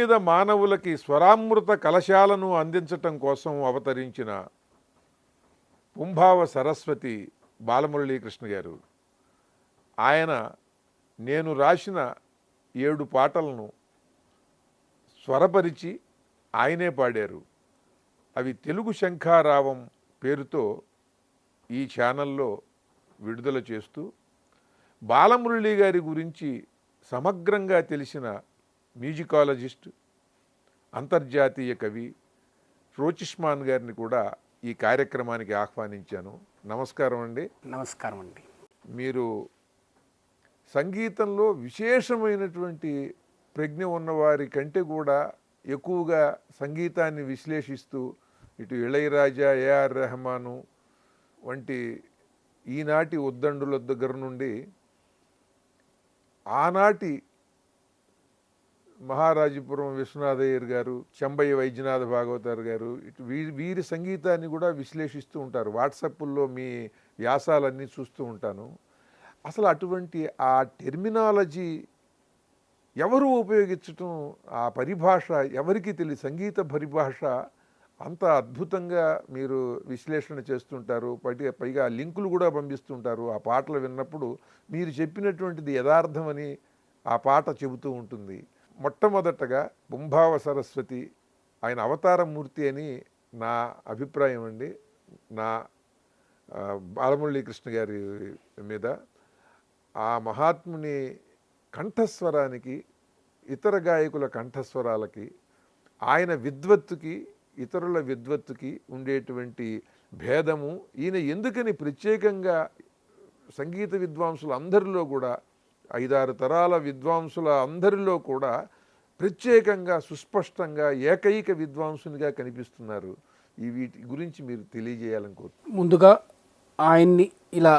మీద మానవులకి స్వరామృత కలశాలను అందించటం కోసం అవతరించిన పుంభావ సరస్వతి బాలమురళీకృష్ణ గారు. ఆయన నేను రాసిన 7 పాటలను స్వరపరిచి ఆయనే పాడారు. అవి తెలుగు శంఖారావం పేరుతో ఈ ఛానల్లో విడుదల చేస్తూ బాలమురళీ గారి గురించి సమగ్రంగా తెలిసిన మ్యూజికాలజిస్ట్, అంతర్జాతీయ కవి రోచిష్మాన్ గారిని కూడా ఈ కార్యక్రమానికి ఆహ్వానించాను. నమస్కారం అండి. నమస్కారం అండి. మీరు సంగీతంలో విశేషమైనటువంటి ప్రజ్ఞ ఉన్నవారి కంటే కూడా ఎక్కువగా సంగీతాన్ని విశ్లేషిస్తూ ఇటు ఇళయరాజా, ఏఆర్ రెహమాను వంటి ఈనాటి ఉద్దండుల దగ్గర నుండి ఆనాటి మహారాజపురం విశ్వనాథయ్యర్ గారు, చెంబయ్య వైద్యనాథ భాగవతార్ గారు, ఇటు వీరి సంగీతాన్ని కూడా విశ్లేషిస్తూ ఉంటారు. వాట్సాప్లో మీ వ్యాసాలన్నీ చూస్తూ ఉంటాను. అసలు అటువంటి ఆ టెర్మినాలజీ ఎవరు ఉపయోగించటం, ఆ పరిభాష ఎవరికి తెలియదు. సంగీత పరిభాష అంత అద్భుతంగా మీరు విశ్లేషణ చేస్తుంటారు. పైగా లింకులు కూడా పంపిస్తుంటారు. ఆ పాటలు విన్నప్పుడు మీరు చెప్పినటువంటిది యథార్థమని ఆ పాట చెబుతూ ఉంటుంది. మొట్టమొదటగా పుంభావ సరస్వతి ఆయన అవతారమూర్తి అని నా అభిప్రాయం అండి. నా బాలమురళీకృష్ణ గారి మీద ఆ మహాత్ముని కంఠస్వరానికి, ఇతర గాయకుల కంఠస్వరాలకి, ఆయన విద్వత్తుకి ఇతరుల విద్వత్తుకి ఉండేటువంటి భేదము, ఈయన ఎందుకని ప్రత్యేకంగా సంగీత విద్వాంసులు అందరిలో కూడా 5-6 తరాల విద్వాంసుల అందరిలో కూడా ప్రత్యేకంగా సుస్పష్టంగా ఏకైక విద్వాంసునిగా కనిపిస్తున్నారు. వీటి గురించి మీరు తెలియజేయాలనుకుంటున్నారు. ముందుగా ఆయన్ని ఇలా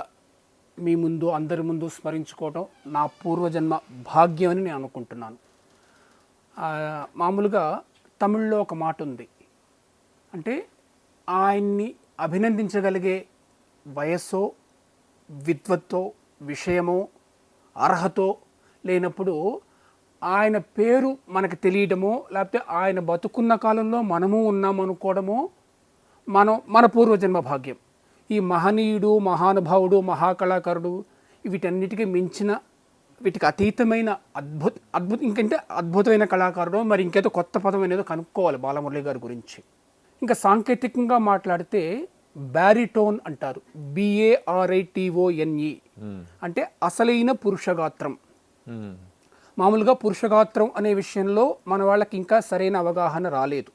మీ ముందు అందరి ముందు స్మరించుకోవటం నా పూర్వజన్మ భాగ్యం అని నేను అనుకుంటున్నాను. మామూలుగా తమిళ్లో ఒక మాట ఉంది, అంటే ఆయన్ని అభినందించగలిగే వయస్సో, విద్వత్తో, విషయమో, అర్హతో లేనప్పుడు ఆయన పేరు మనకు తెలియడమో, లేకపోతే ఆయన బతుకున్న కాలంలో మనము ఉన్నామనుకోవడమో మన పూర్వజన్మ భాగ్యం. ఈ మహనీయుడు, మహానుభావుడు, మహాకళాకారుడు వీటన్నిటికీ మించిన, వీటికి అతీతమైన ఇంకంటే అద్భుతమైన కళాకారుడు, మరి ఇంకేదో కొత్త పదం అనేదో కనుక్కోవాలి బాలమురళి గారి గురించి. ఇంకా సాంకేతికంగా మాట్లాడితే బ్యారిటోన్ అంటారు, BARITONE, అంటే అసలైన పురుషగాత్రం. మామూలుగా పురుషగాత్రం అనే విషయంలో మన వాళ్ళకి ఇంకా సరైన అవగాహన రాలేదు.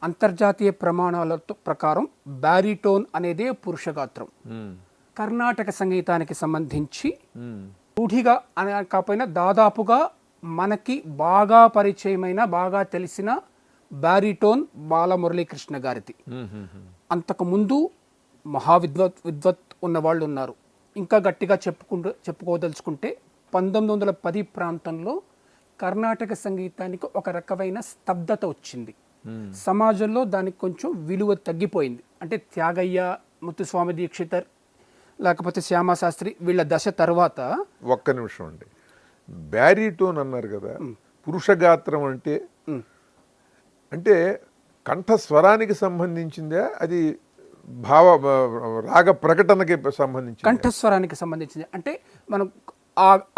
అంతర్జాతీయ ప్రమాణాల ప్రకారం బ్యారిటోన్ అనేదే పురుషగాత్రం. కర్ణాటక సంగీతానికి సంబంధించి రూఢిగా కాకపోయినా దాదాపుగా మనకి బాగా పరిచయమైన, బాగా తెలిసిన బ్యారిటోన్ బాలమురళీకృష్ణ గారిది. అంతకుముందు విద్వత్ ఉన్నవాళ్ళు ఉన్నారు. ఇంకా గట్టిగా చెప్పుకోదలుచుకుంటే 1910 ప్రాంతంలో కర్ణాటక సంగీతానికి ఒక రకమైన స్తబ్దత వచ్చింది. సమాజంలో దానికి కొంచెం విలువ తగ్గిపోయింది. అంటే త్యాగయ్య, ముత్తుస్వామి దీక్షితర్, లేకపోతే శ్యామశాస్త్రి వీళ్ళ దశ తర్వాత. ఒక్క నిమిషం అండి, బ్యారిటోన్ అన్నారు కదా, పురుషగాత్రం అంటే కంఠస్వరానికి సంబంధించిందే, అది రాగ ప్రకటనకి సంబంధించి? కంఠస్వరానికి సంబంధించింది. అంటే మనం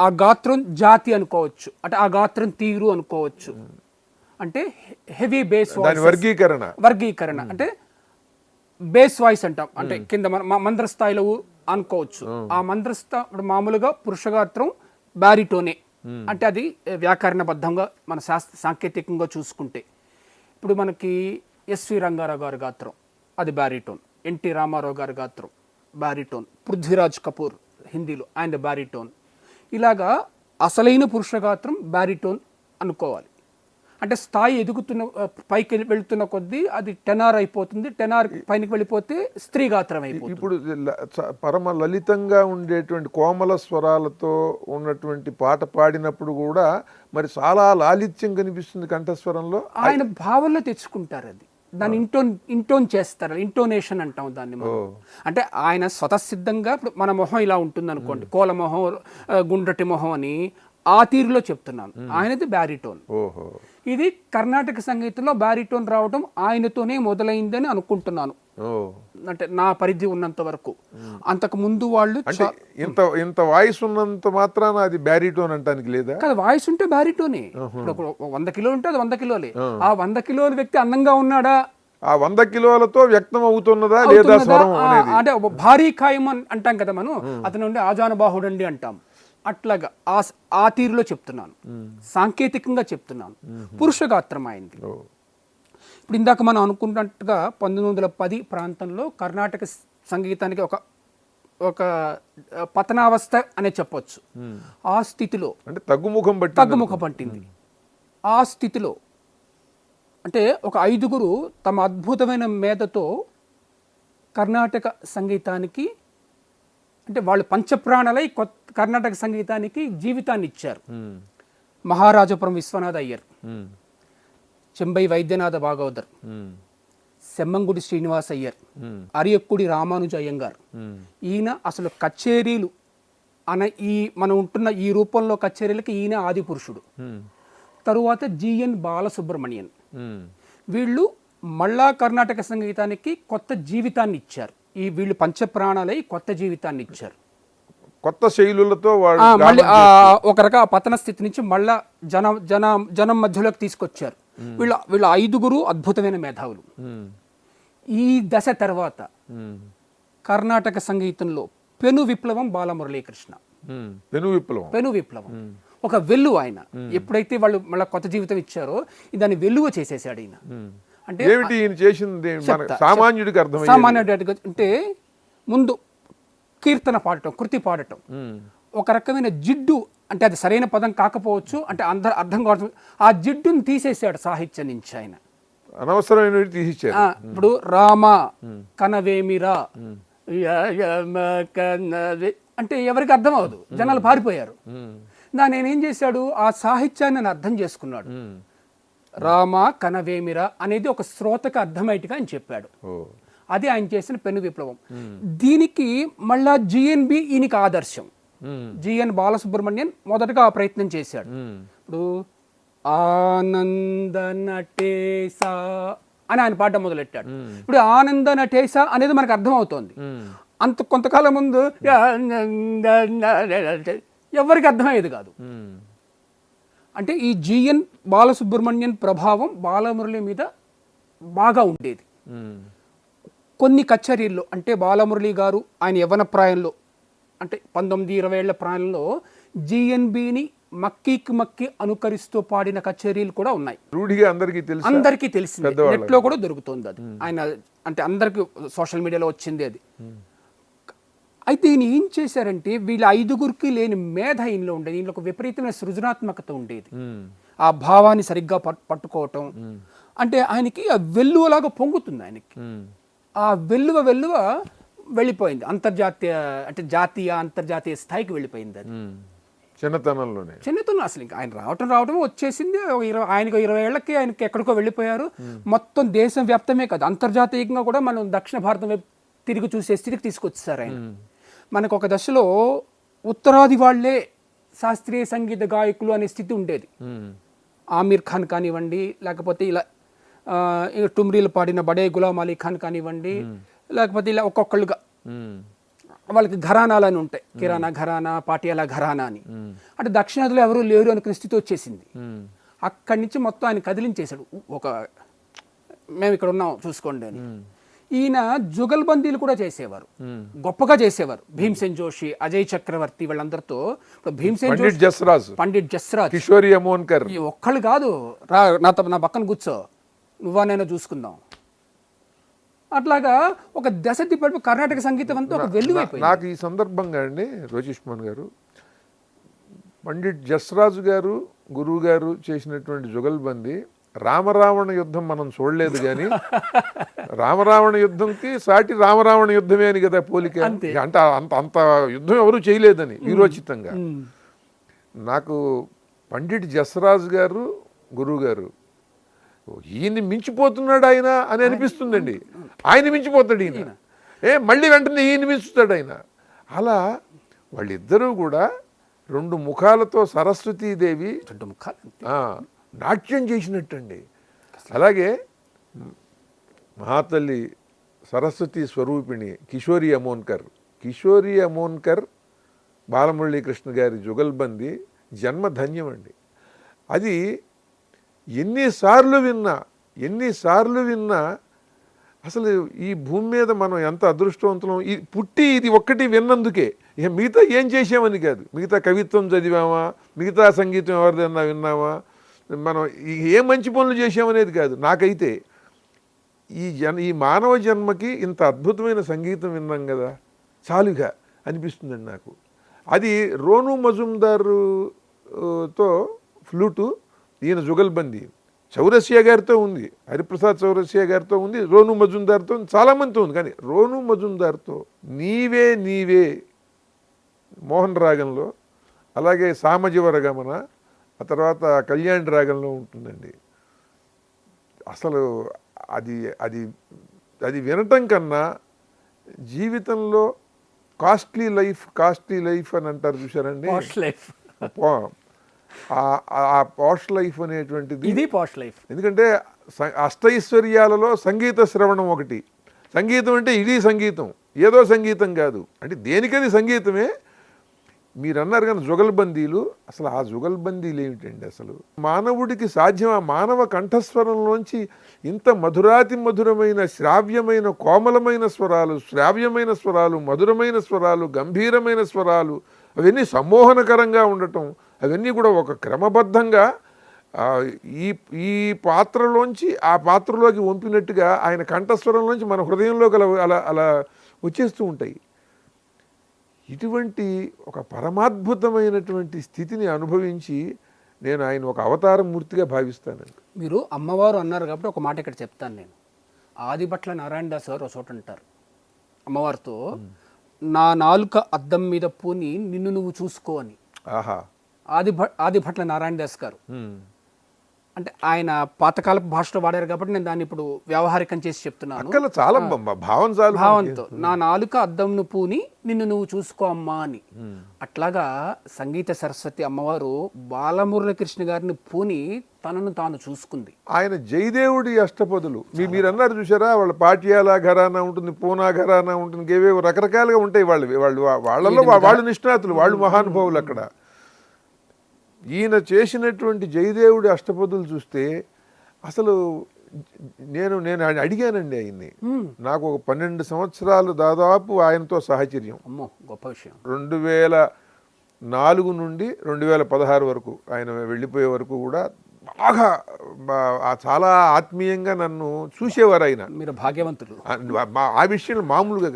ఆ గాత్రం జాతి అనుకోవచ్చు, అంటే ఆ గాత్రం తీరు అనుకోవచ్చు. అంటే హెవీ బేస్ వర్గీకరణ అంటే బేస్ వాయిస్ అంటాం, అంటే కింద మంద్ర స్థాయిలో అనుకోవచ్చు. ఆ మంద్రస్థాయి మామూలుగా పురుషగాత్రం బ్యారిటోనే, అంటే అది వ్యాకరణబద్ధంగా మన సాంకేతికంగా చూసుకుంటే. ఇప్పుడు మనకి ఎస్వి రంగారావు గారి గాత్రం అది బ్యారిటోన్, ఎన్టీ రామారావు గారి గాత్రం బ్యారిటోన్, పృథ్వీరాజ్ కపూర్ హిందీలో ఆయన బ్యారిటోన్. ఇలాగా అసలైన పురుషగాత్రం బ్యారిటోన్ అనుకోవాలి. అంటే స్థాయి ఎదుగుతున్న, పైకి వెళుతున్న కొద్దీ అది టెనార్ అయిపోతుంది. టెనార్ పైనకి వెళ్ళిపోతే స్త్రీ గాత్రం అయిపోతుంది. ఇప్పుడు పరమ లలితంగా ఉండేటువంటి కోమల స్వరాలతో ఉన్నటువంటి పాట పాడినప్పుడు కూడా మరి చాలా లాలిత్యం కనిపిస్తుంది కంఠస్వరంలో. ఆయన భావనలో తెచ్చుకుంటారు, అది దాన్ని ఇంటోన్ చేస్తారు, ఇంటోనేషన్ అంటాం దాన్ని మనం. అంటే ఆయన స్వతసిద్ధంగా ఇప్పుడు మన మొహం ఇలా ఉంటుంది అనుకోండి, కోల మొహం, గుండ్రటి మొహం అని, ఆ తీరులో చెప్తున్నాను. ఆయనది బ్యారిటోన్. ఓహో. ఇది కర్ణాటక సంగీతంలో బ్యారిటోన్ రావడం ఆయనతోనే మొదలైందని అనుకుంటున్నాను. ఓ. అంటే నా పరిధి ఉన్నంత వరకు. అంతకు ముందు వాళ్ళు అంటే ఇంత వాయిస్ ఉన్నంత మాత్రాన అది బ్యారిటోన్ అంటానికి లేదా? కదా, వాయిస్ ఉంటే బ్యారిటోనే. ఇప్పుడు 100 కిలోలు ఉంటే అది 100 కిలోలే. ఆ 100 కిలోల వ్యక్తి అందంగా ఉన్నాడా, ఆ 100 కిలోలతో వ్యక్తం అవుతున్నదా లేదా స్వరం అనేది? అంటే భారీ ఖాయం అంటాం కదా మనం, అతను ఉండే ఆజానుబాహుడండి అంటాం. అట్లాగా ఆ తీరులో చెప్తున్నాను, సాంకేతికంగా చెప్తున్నాను. పురుషగాత్రం అయింది. ఇప్పుడు ఇందాక మనం అనుకున్నట్టుగా 1910 ప్రాంతంలో కర్ణాటక సంగీతానికి ఒక పతనావస్థ అనే చెప్పొచ్చు. ఆ స్థితిలో అంటే తగ్గుముఖం పట్టింది. ఆ స్థితిలో అంటే ఒక 5గురు తమ అద్భుతమైన మేధతో కర్ణాటక సంగీతానికి, అంటే వాళ్ళు పంచప్రాణలై కర్ణాటక సంగీతానికి జీవితాన్ని ఇచ్చారు. మహారాజపురం విశ్వనాథ అయ్యర్, చెంబై వైద్యనాథ భాగవతర్, సెమ్మంగుడి శ్రీనివాస్ అయ్యర్, అరియక్కుడి రామానుజ అయ్యంగార్. ఈయన అసలు కచేరీలు మనం ఉంటున్న ఈ రూపంలో కచేరీలకి ఈయన ఆది పురుషుడు. తరువాత జిఎన్ బాలసుబ్రమణ్యన్. వీళ్ళు మళ్ళా కర్ణాటక సంగీతానికి కొత్త జీవితాన్ని ఇచ్చారు. వీళ్ళు పంచప్రాణాలై కొత్త జీవితాన్ని ఇచ్చారు. కొత్త శైలులతో మళ్ళీ ఒక రక పతన స్థితి నుంచి మళ్ళా జనం మధ్యలోకి తీసుకొచ్చారు. వీళ్ళ 5గురు అద్భుతమైన మేధావులు. ఈ దశ తర్వాత కర్ణాటక సంగీతంలో పెను విప్లవం బాలమురళీకృష్ణ. పెను విప్లవం ఒక వెల్లువ. ఆయన ఎప్పుడైతే వాళ్ళు మళ్ళీ కొత్త జీవితం ఇచ్చారో దాన్ని వెల్లువ చేసేసాడు ఈయన. అంటే సామాన్యుడికి అంటే ముందు కీర్తన పాడటం, కృతి పాడటం, ఒక రకమైన జిడ్డు, అంటే అది సరైన పదం కాకపోవచ్చు, అంటే అర్థం కావచ్చు, ఆ జిడ్డుని తీసేసాడు సాహిత్యం నుంచి ఆయన. అనవసరమైన తీసేసాడు. ఇప్పుడు రామ కనవేమిరా అంటే ఎవరికి అర్థం అవ్వదు, జనాలు పారిపోయారు. దాన్ని నేనేం చేశాడు, ఆ సాహిత్యాన్ని అర్థం చేసుకున్నాడు. రామ కనవేమిరా అనేది ఒక శ్రోతకు అర్థమయ్యేట్టుగా ఆయన చెప్పాడు. అది ఆయన చేసిన పెను విప్లవం. దీనికి మళ్ళా జిఎన్బి ఈయనకి ఆదర్శం. జిఎన్ బాలసుబ్రహ్మణ్యన్ మొదటగా ఆ ప్రయత్నం చేశాడు. ఇప్పుడు ఆనంద నటేసా అని ఆయన పాడడం మొదలెట్టాడు. ఇప్పుడు ఆనంద నటేసా అనేది మనకు అర్థం అవుతోంది. అంత కొంతకాలం ముందు ఎవరికి అర్థమయ్యేది కాదు. అంటే ఈ జిఎన్ బాలసుబ్రహ్మణ్యన్ ప్రభావం బాలమురళి మీద బాగా ఉండేది. కొన్ని కచేరీల్లో, అంటే బాలమురళి గారు ఆయన యవ్వన ప్రాయంలో, అంటే 19-20 ఏళ్ల ప్రాయంలో జిఎన్బిని మక్కి అనుకరిస్తూ పాడిన కచేరీలు కూడా ఉన్నాయి. అందరికీ తెలిసింది, నెట్లో కూడా దొరుకుతుంది అది. ఆయన అంటే అందరికి సోషల్ మీడియాలో వచ్చింది అది. అయితే ఈయన ఏం చేశారంటే, వీళ్ళ 5గురికి లేని మేధ ఈయనలో ఉండేది. ఈయనలో ఒక విపరీతమైన సృజనాత్మకత ఉండేది. ఆ భావాన్ని సరిగ్గా పట్టుకోవటం, అంటే ఆయనకి ఆ వెల్లువలాగా పొంగుతుంది ఆయనకి. ఆ వెల్లువ వెళ్ళిపోయింది అంతర్జాతీయ, అంటే జాతీయ అంతర్జాతీయ స్థాయికి వెళ్ళిపోయింది అది చిన్నతనం. అసలు ఇంకా ఆయన రావటం వచ్చేసింది. ఆయనకు 20 ఏళ్లకి ఆయనకి ఎక్కడికో వెళ్ళిపోయారు. మొత్తం దేశం వ్యాప్తమే కాదు, అంతర్జాతీయంగా కూడా మనం దక్షిణ భారతం వైపు తిరిగి చూసే స్థితికి తీసుకొచ్చేసారు ఆయన. మనకు ఒక దశలో ఉత్తరాది వాళ్లే శాస్త్రీయ సంగీత గాయకులు అనే స్థితి ఉండేది. ఆమీర్ ఖాన్ కానివ్వండి, లేకపోతే ఇలా టుమ్రీలు పాడిన బడే గులాం అలీ ఖాన్ కానివ్వండి, లేకపోతే ఇలా ఒక్కొక్కళ్ళుగా వాళ్ళకి ఘరానాలని ఉంటాయి, కిరాణా ఘరానా, పాటియాలా ఘరానా అని. అంటే దక్షిణాదిలో ఎవరూ లేరు అనుకునే స్థితి వచ్చేసింది. అక్కడి నుంచి మొత్తం ఆయన కదిలించేశాడు. మేము ఇక్కడ ఉన్నాం చూసుకోండి అని. ఈయన జుగల్బందీలు కూడా చేసేవారు, గొప్పగా చేసేవారు. భీమ్సేన్ జోషి, అజయ్ చక్రవర్తి వీళ్ళందరితో. పండిట్ జస్రాజ్, కిషోరి అమోన్కర్, ఒక్కళ్ళు కాదు, నా పక్కన కూర్చో, నువ్వా నేను చూసుకుందాం. అట్లాగా ఒక దశ తిప్పటి కర్ణాటక సంగీతం అంతా ఒక వెల్లువైపోయింది. నాకు ఈ సందర్భంగా అండి రోజిష్మాన్ గారు, పండిట్ జస్రాజు గారు గురువు గారు చేసినటువంటి జుగల్బందీ, రామరావణ యుద్ధం మనం చూడలేదు కానీ రామరావణ యుద్ధంకి సాటి రామరావణ యుద్ధమే అని కదా పోలిక. అంటే అంత యుద్ధం ఎవరు చేయలేదని వీరోచితంగా. నాకు పండిట్ జస్రాజు గారు గురువు గారు, ఈయన్ని మించిపోతున్నాడు ఆయన అని అనిపిస్తుందండి. ఆయన మించిపోతాడు ఈయన, మళ్ళీ వెంటనే ఈయన మించుతాడు ఆయన. అలా వాళ్ళిద్దరూ కూడా రెండు ముఖాలతో సరస్వతీదేవి రెండు ముఖాలు అంతే. నాట్యం చేసినట్టండి. అలాగే మహాతల్లి సరస్వతి స్వరూపిణి కిషోరి అమోన్కర్ బాలమురళీకృష్ణ గారి జుగల్బందీ జన్మధన్యం అండి. అది ఎన్నిసార్లు విన్నా అసలు ఈ భూమి మీద మనం ఎంత అదృష్టవంతులం. పుట్టి ఇది ఒక్కటి విన్నందుకే. ఇక మిగతా ఏం చేసామని కాదు, మిగతా కవిత్వం చదివామా, మిగతా సంగీతం ఎవరిదన్నా విన్నామా, మనం ఏ మంచి పనులు చేసామనేది కాదు. నాకైతే ఈ మానవ జన్మకి ఇంత అద్భుతమైన సంగీతం విన్నాం కదా చాలుగా అనిపిస్తుందండి నాకు. అది రోను మజుందార్తో ఫ్లూటు, ఈయన జుగల్బందీ చౌరసియా గారితో ఉంది, హరిప్రసాద్ చౌరసియా గారితో ఉంది, రోను మజుందార్తో చాలామందితో ఉంది. కానీ రోను మజుందార్తో నీవే నీవే మోహన్ రాగంలో, అలాగే సామజీవరగమన, ఆ తర్వాత కళ్యాణ్ రాగంలో ఉంటుందండి. అసలు అది అది అది వినటం కన్నా జీవితంలో కాస్ట్లీ లైఫ్ అని అంటారు చూసారండి. ఆ పాష్ లైఫ్ అనేటువంటిది ఇది పాష్ లైఫ్. ఎందుకంటే అష్టైశ్వర్యాలలో సంగీత శ్రవణం ఒకటి. సంగీతం అంటే ఇది సంగీతం, ఏదో సంగీతం కాదు, అంటే దేనికది సంగీతమే. మీరు అన్నారు కానీ జుగల్బందీలు, అసలు ఆ జుగల్బందీలు ఏమిటండి అసలు మానవుడికి సాధ్యం? ఆ మానవ కంఠస్వరంలోంచి ఇంత మధురమైన శ్రావ్యమైన కోమలమైన స్వరాలు, మధురమైన స్వరాలు, గంభీరమైన స్వరాలు, అవన్నీ సమ్మోహనకరంగా ఉండటం, అవన్నీ కూడా ఒక క్రమబద్ధంగా ఈ పాత్రలోంచి ఆ పాత్రలోకి వంపినట్టుగా ఆయన కంఠస్వరంలోంచి మన హృదయంలోకి అలా వచ్చేస్తూ ఉంటాయి. ఇటువంటి ఒక పరమాద్భుతమైనటువంటి స్థితిని అనుభవించి నేను ఆయన ఒక అవతార మూర్తిగా భావిస్తానండి. మీరు అమ్మవారు అన్నారు కాబట్టి ఒక మాట ఇక్కడ చెప్తాను నేను. ఆదిభట్ల నారాయణ దాస్ గారు ఒక చోట అంటారు అమ్మవారితో, నా నాలుక అద్దం మీద పూని నిన్ను నువ్వు చూసుకో అని. ఆహా. ఆదిభట్ల నారాయణ దాస్ గారు అంటే ఆయన పాతకాలపు భాషలో వాడారు కాబట్టి నేను దాన్ని ఇప్పుడు వ్యవహారికం చేసి చెప్తున్నాను. చాలా భావంతో నా నాలుక అద్దంను పూని నిన్ను నువ్వు చూసుకో అమ్మా అని. అట్లాగా సంగీత సరస్వతి అమ్మవారు బాలమురళీకృష్ణ గారిని పూని తనను తాను చూసుకుంది. ఆయన జయదేవుడి అష్టపదులు మీరు అన్నారు చూసారా, వాళ్ళ పాట్యాల ఘరానా ఉంటుంది, పూనా ఘరానా ఉంటుంది, ఏవేవో రకరకాలుగా ఉంటాయి. వాళ్ళలో వాళ్ళు నిష్ణాతులు, వాళ్ళు మహానుభావులు. అక్కడ ఈయన చేసినటువంటి జయదేవుడి అష్టపదులు చూస్తే అసలు నేను అడిగానండి ఆయన్ని. నాకు ఒక 12 సంవత్సరాలు దాదాపు ఆయనతో సహచర్యం. గొప్ప విషయం. 2004 నుండి 2016 వరకు, ఆయన వెళ్ళిపోయే వరకు కూడా బాగా చాలా ఆత్మీయంగా నన్ను చూసేవారు ఆయన. మీరు భాగ్యవంతులు. ఆ విషయంలో మామూలుగా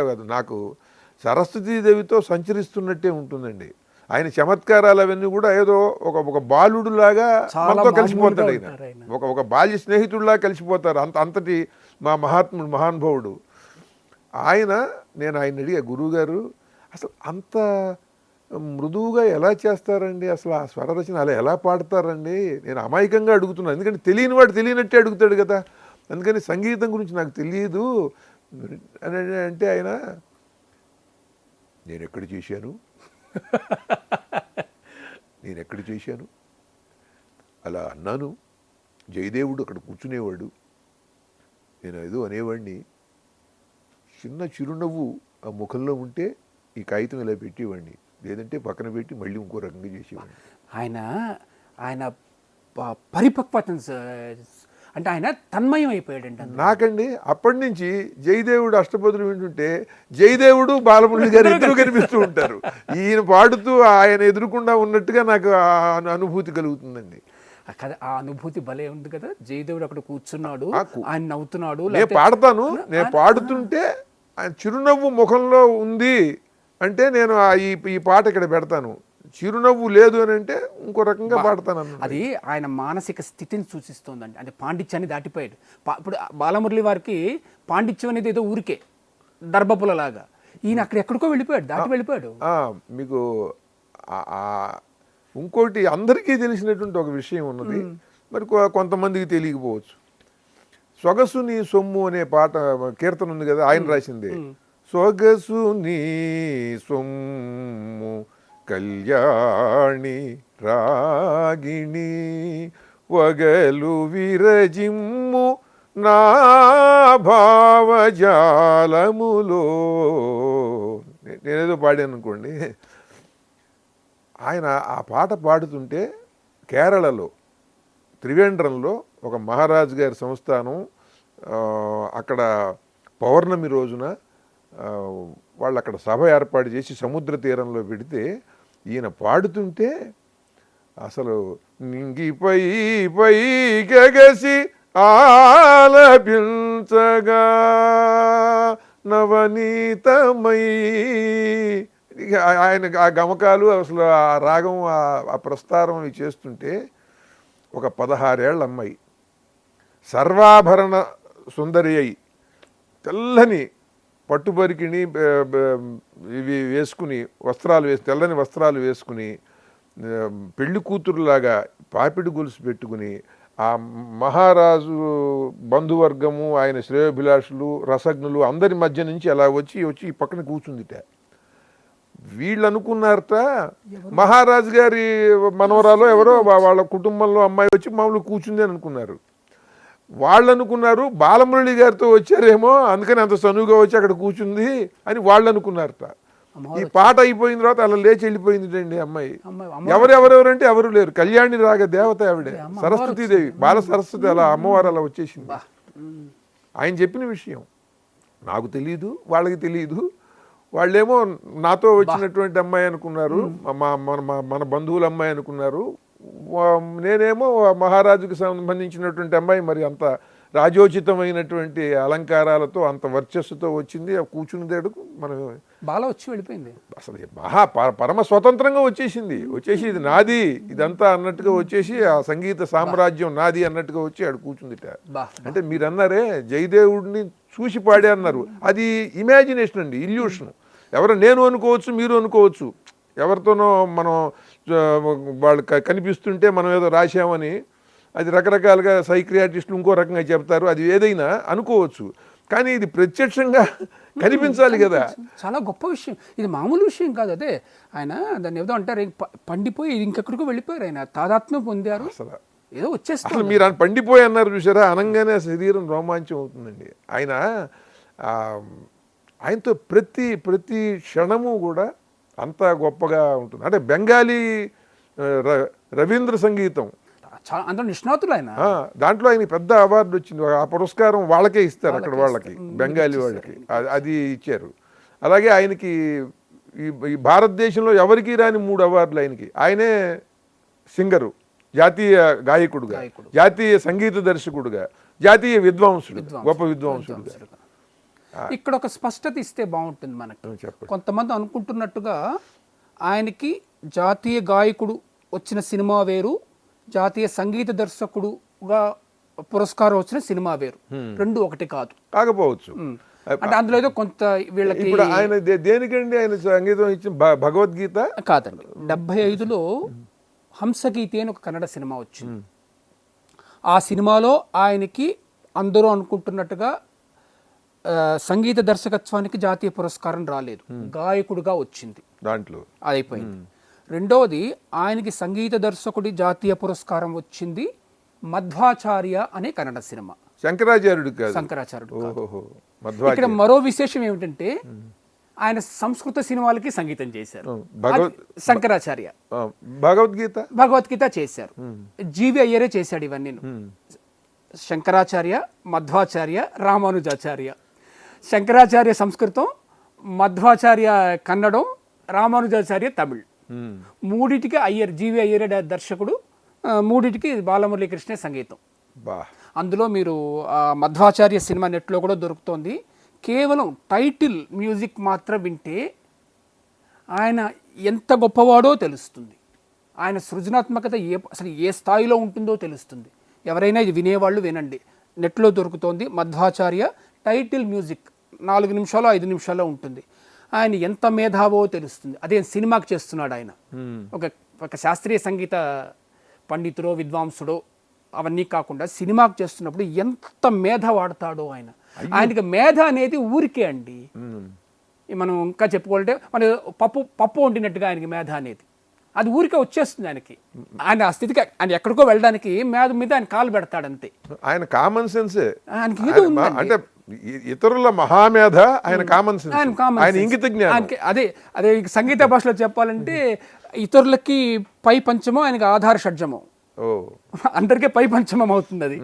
కాదు, నాకు సరస్వతీదేవితో సంచరిస్తున్నట్టే ఉంటుందండి. ఆయన చమత్కారాలు అవన్నీ కూడా ఏదో ఒక బాలుడులాగా మనతో కలిసిపోతాడు. ఆయన ఒక బాల్య స్నేహితుడిలాగా కలిసిపోతారు. అంతటి మా మహానుభావుడు ఆయన. నేను ఆయన అడిగా, గురువుగారు అసలు అంత మృదువుగా ఎలా చేస్తారండి, అసలు ఆ స్వర రచన అలా ఎలా పాడతారండి? నేను అమాయకంగా అడుగుతున్నాను, ఎందుకంటే తెలియని వాడు తెలియనట్టే అడుగుతాడు కదా. అందుకని సంగీతం గురించి నాకు తెలియదు అని అంటే ఆయన, నేను ఎక్కడ చేశాను అలా అన్నాను. జయదేవుడు అక్కడ కూర్చునేవాడు, నేను ఏదో అనేవాడిని. చిన్న చిరునవ్వు ఆ ముఖంలో ఉంటే ఈ కాగితం ఇలా పెట్టేవాడిని, లేదంటే పక్కన పెట్టి మళ్ళీ ఇంకో రకంగా చేసేవాడిని. ఆయన పరిపక్వత అంటే ఆయన తన్మయం అయిపోయాడండి. నాకండి అప్పటి నుంచి జయదేవుడు అష్టపదులు వింటుంటే జయదేవుడు బాలమురళి గారు ఎదురు కనిపిస్తూ ఉంటారు. ఈయన పాడుతూ ఆయన ఎదురుకుండా ఉన్నట్టుగా నాకు అనుభూతి కలుగుతుందండి. కదా, ఆ అనుభూతి భలే ఉంది కదా. జయదేవుడు అక్కడ కూర్చున్నాడు, ఆయన నవ్వుతున్నాడు. నేను పాడుతుంటే ఆయన చిరునవ్వు ముఖంలో ఉంది అంటే నేను ఈ పాట ఇక్కడ పెడతాను. చిరునవ్వు లేదు అని అంటే ఇంకో రకంగా పాడతాను. అది ఆయన మానసిక స్థితిని సూచిస్తోందండి. అంటే పాండిత్యాన్ని దాటిపోయాడు. ఇప్పుడు బాలమురళి వారికి పాండిత్యం అనేది ఏదో ఊరికే దర్భపులలాగా, ఈయన అక్కడ ఎక్కడికో దాటి వెళ్ళిపోయాడు. మీకు ఇంకోటి అందరికీ తెలిసినటువంటి ఒక విషయం ఉన్నది, మరి కొంతమందికి తెలియకపోవచ్చు. సొగసు నీ సొమ్ము అనే పాట కీర్తన ఉంది కదా, ఆయన రాసింది. సొగసు నీ సొమ్ము కళ్యాణి రాగిణి వగలు విరజిమ్ము నా భావజాలములో. నేనేదో పాడాను అనుకోండి. ఆయన ఆ పాట పాడుతుంటే కేరళలో త్రివేంద్రంలో ఒక మహారాజు గారి సంస్థానం, అక్కడ పౌర్ణమి రోజున వాళ్ళు అక్కడ సభ ఏర్పాటు చేసి సముద్ర తీరంలో పెడితే ఈయన పాడుతుంటే అసలు నింగిపై పై గగసి ఆలపించగా నవనీతమై, ఆయన ఆ గమకాలు అసలు ఆ రాగం ఆ ప్రస్తారం అవి చేస్తుంటే ఒక 16 ఏళ్ల అమ్మాయి సర్వాభరణ సుందరి అయి తెల్లని పట్టుబరికిని ఇవి వేసుకుని తెల్లని వస్త్రాలు వేసుకుని పెళ్లి కూతురులాగా పాపిడి గొలుసు పెట్టుకుని ఆ మహారాజు బంధువర్గము, ఆయన శ్రేయోభిలాషులు, రసజ్ఞులు అందరి మధ్య నుంచి అలా వచ్చి ఈ పక్కన కూర్చుందిట. వీళ్ళు అనుకున్నారట మహారాజు గారి మనవరాలో ఎవరో వాళ్ళ కుటుంబంలో అమ్మాయి వచ్చి మామూలు కూర్చుంది అని అనుకున్నారు. వాళ్ళు అనుకున్నారు బాలమురళి గారితో వచ్చారేమో, అందుకని అంత చనువుగా వచ్చి అక్కడ కూర్చుంది అని వాళ్ళు అనుకున్నారట. ఈ పాట అయిపోయిన తర్వాత అలా లేచి వెళ్ళిపోయింది అండి అమ్మాయి. ఎవరెవరెవరంటే ఎవరు లేరు. కళ్యాణి రాగ దేవత ఆవిడే, సరస్వతీదేవి, బాల సరస్వతి, అలా అమ్మవారు అలా వచ్చేసింది. ఆయన చెప్పిన విషయం నాకు తెలియదు, వాళ్ళకి తెలియదు. వాళ్ళేమో నాతో వచ్చినటువంటి అమ్మాయి అనుకున్నారు, మన బంధువుల అమ్మాయి అనుకున్నారు. నేనేమో మహారాజుకి సంబంధించినటువంటి అమ్మాయి. మరి అంత రాజోచితమైనటువంటి అలంకారాలతో అంత వర్చస్సుతో వచ్చింది. కూర్చుని మనం బాగా వచ్చి వెళ్ళిపోయింది. అసలు పరమ స్వతంత్రంగా వచ్చేసింది. ఇది నాది ఇదంతా అన్నట్టుగా వచ్చేసి ఆ సంగీత సామ్రాజ్యం నాది అన్నట్టుగా వచ్చి ఆడు కూర్చుందిట. అంటే మీరు అన్నారే జయదేవుడిని చూసి పాడే అన్నారు, అది ఇమాజినేషన్ అండి, ఇల్యూషన్. ఎవరో నేను అనుకోవచ్చు, మీరు అనుకోవచ్చు, ఎవరితోనో మనం వాళ్ళు కనిపిస్తుంటే మనం ఏదో రాశామని. అది రకరకాలుగా సైక్రియాటిస్టులు ఇంకో రకంగా చెప్తారు, అది ఏదైనా అనుకోవచ్చు. కానీ ఇది ప్రత్యక్షంగా కనిపించాలి కదా. చాలా గొప్ప విషయం, ఇది మామూలు విషయం కాదు. అదే ఆయన దాన్ని ఏదో అంటారు, పండిపోయి ఇంకెక్కడికో వెళ్ళిపోయారు, ఆయన తాదాత్మ్యం పొందారు, అసలు ఏదో వచ్చేస్తారు. అసలు మీరు పండిపోయి అన్నారు చూసారా, అనగానే శరీరం రోమాంచం అవుతుందండి. ఆయనతో ప్రతి క్షణము కూడా అంత గొప్పగా ఉంటుంది. అంటే బెంగాలీ రవీంద్ర సంగీతం అందరూ నిష్ణాతులు ఆయన. దాంట్లో ఆయన పెద్ద అవార్డు వచ్చింది. ఆ పురస్కారం వాళ్ళకే ఇస్తారు, అక్కడ వాళ్ళకి, బెంగాలీ వాళ్ళకి అది ఇచ్చారు. అలాగే ఆయనకి ఈ భారతదేశంలో ఎవరికి రాని 3 అవార్డులు ఆయనకి. ఆయనే సింగరు, జాతీయ గాయకుడుగా, జాతీయ సంగీత దర్శకుడుగా, జాతీయ విద్వాంసుడు, గొప్ప విద్వాంసుడుగా. ఇక్కడ ఒక స్పష్టత ఇస్తే బాగుంటుంది మనకు. కొంతమంది అనుకుంటున్నట్టుగా ఆయనకి జాతీయ గాయకుడు వచ్చిన సినిమా వేరు, జాతీయ సంగీత దర్శకుడుగా పురస్కారం వచ్చిన సినిమా వేరు, రెండు ఒకటి కాదు, కాకపోవచ్చు. అంటే అందులో ఏదో కొంత వీళ్ళకి. ఇప్పుడు ఆయన దేనికండి ఆయన సంగీతం ఇచ్చిన భగవద్గీత కాదండి. 75లో హంసగీతి అని ఒక కన్నడ సినిమా వచ్చింది. ఆ సినిమాలో ఆయనకి అందరూ అనుకుంటున్నట్టుగా సంగీత దర్శకత్వానికి జాతీయ పురస్కారం రాలేదు, గాయకుడిగా వచ్చింది, దాంట్లో అయిపోయింది. రెండవది ఆయనకి సంగీత దర్శకుడి జాతీయ పురస్కారం వచ్చింది మధ్వాచార్య అనే కన్నడ సినిమా. శంకరాచార్యుడు. ఇక్కడ మరో విశేషం ఏమిటంటే ఆయన సంస్కృత సినిమాలకి సంగీతం చేశారు. శంకరాచార్య భగవద్గీత చేశారు. జీవి అయ్యరే చేశాడు ఇవన్నీ. శంకరాచార్య, మధ్వాచార్య, రామానుజాచార్య. శంకరాచార్య సంస్కృతం, మధ్వాచార్య కన్నడం, రామానుజాచార్య తమిళ్. మూడిటికి జీవి అయ్యరే దర్శకుడు, మూడిటికి బాలమురళీకృష్ణ సంగీతం. అందులో మీరు మధ్వాచార్య సినిమా నెట్లో కూడా దొరుకుతోంది. కేవలం టైటిల్ మ్యూజిక్ మాత్రం వింటే ఆయన ఎంత గొప్పవాడో తెలుస్తుంది. ఆయన సృజనాత్మకత అసలు ఏ స్థాయిలో ఉంటుందో తెలుస్తుంది. ఎవరైనా ఇది వినేవాళ్ళు వినండి, నెట్లో దొరుకుతోంది. మధ్వాచార్య టైటిల్ మ్యూజిక్ 4 నిమిషాలు 5 నిమిషాల్లో ఉంటుంది. ఆయన ఎంత మేధావో తెలుస్తుంది. అదే సినిమాకి చేస్తున్నాడు ఆయన. ఒక శాస్త్రీయ సంగీత పండితుడో విద్వాంసుడో అవన్నీ కాకుండా సినిమాకి చేస్తున్నప్పుడు ఎంత మేధ వాడతాడో ఆయన. ఆయనకి మేధ అనేది ఊరికే అండి. మనం ఇంకా చెప్పుకోవాలంటే మన పప్పు వండినట్టుగా ఆయనకి మేధ అనేది అది ఊరికే వచ్చేస్తుంది ఆయనకి. ఆయన ఆ స్థితికి ఆయన ఎక్కడికో వెళ్ళడానికి మేధ మీద ఆయన కాలు పెడతాడు అంతే. ఆయన కామన్ సెన్సే. ఆయనకి ఏదో ఉందండి. అంటే ఇతరుల మహామేధ ఆయన కామన్ సెన్స్, ఆయన ఇంగిత జ్ఞానం. అదే అదే సంగీత భాషలో చెప్పాలంటే ఇతరులకి పై పంచమో ఆయనకి ఆధార షడ్జమో. అందరికీ పై పంచమం అవుతుంది అది.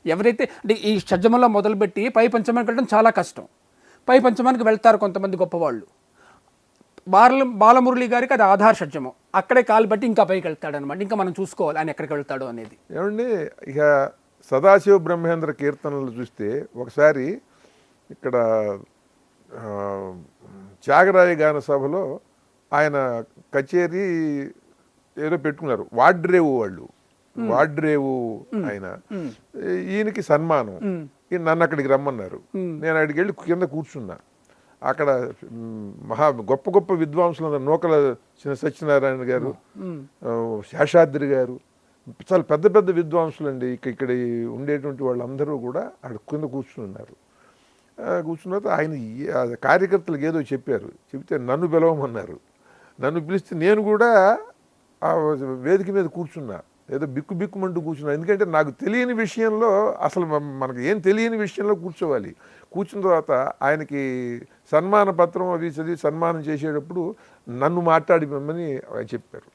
ఎవరైతే అంటే ఈ షడ్జమంలో మొదలుపెట్టి పై పంచమానికి వెళ్ళడం చాలా కష్టం. పై పంచమానికి వెళ్తారు కొంతమంది గొప్పవాళ్ళు. బాలమురళి గారికి అది ఆధార షడ్జమం, అక్కడే కాలు బట్టి ఇంకా పైకి వెళ్తాడు అనమాట. ఇంకా మనం చూసుకోవాలి ఆయన ఎక్కడికి వెళ్తాడు అనేది. ఏమండి, ఇక సదాశివ బ్రహ్మేంద్ర కీర్తనలు చూస్తే ఒకసారి ఇక్కడ త్యాగరాయ గాన సభలో ఆయన కచేరీ ఏదో పెట్టుకున్నారు, వాడ్రేవు వాళ్ళు, వాడ్రేవు ఆయన, ఈయనకి సన్మానం, ఈయన నన్ను అక్కడికి రమ్మన్నారు. నేను అక్కడికి వెళ్ళి కింద కూర్చున్నా. అక్కడ గొప్ప గొప్ప విద్వాంసులు, నూకల సత్యనారాయణ గారు, శేషాద్రి గారు, చాలా పెద్ద పెద్ద విద్వాంసులు అండి. ఇక్కడ ఉండేటువంటి వాళ్ళందరూ కూడా అక్కడ కింద కూర్చున్నారు. కూర్చున్న తర్వాత ఆయన కార్యకర్తలకు ఏదో చెప్పారు, చెప్తే నన్ను పిలవమన్నారు. నన్ను పిలిస్తే నేను కూడా ఆ వేదిక మీద కూర్చున్నా, ఏదో బిక్కుమంటూ కూర్చున్నా. ఎందుకంటే నాకు తెలియని విషయంలో, అసలు మనకు ఏం తెలియని విషయంలో కూర్చోవాలి. కూర్చున్న తర్వాత ఆయనకి సన్మాన పత్రం అవి చదివి సన్మానం చేసేటప్పుడు నన్ను మాట్లాడిమని ఆయన చెప్పారు.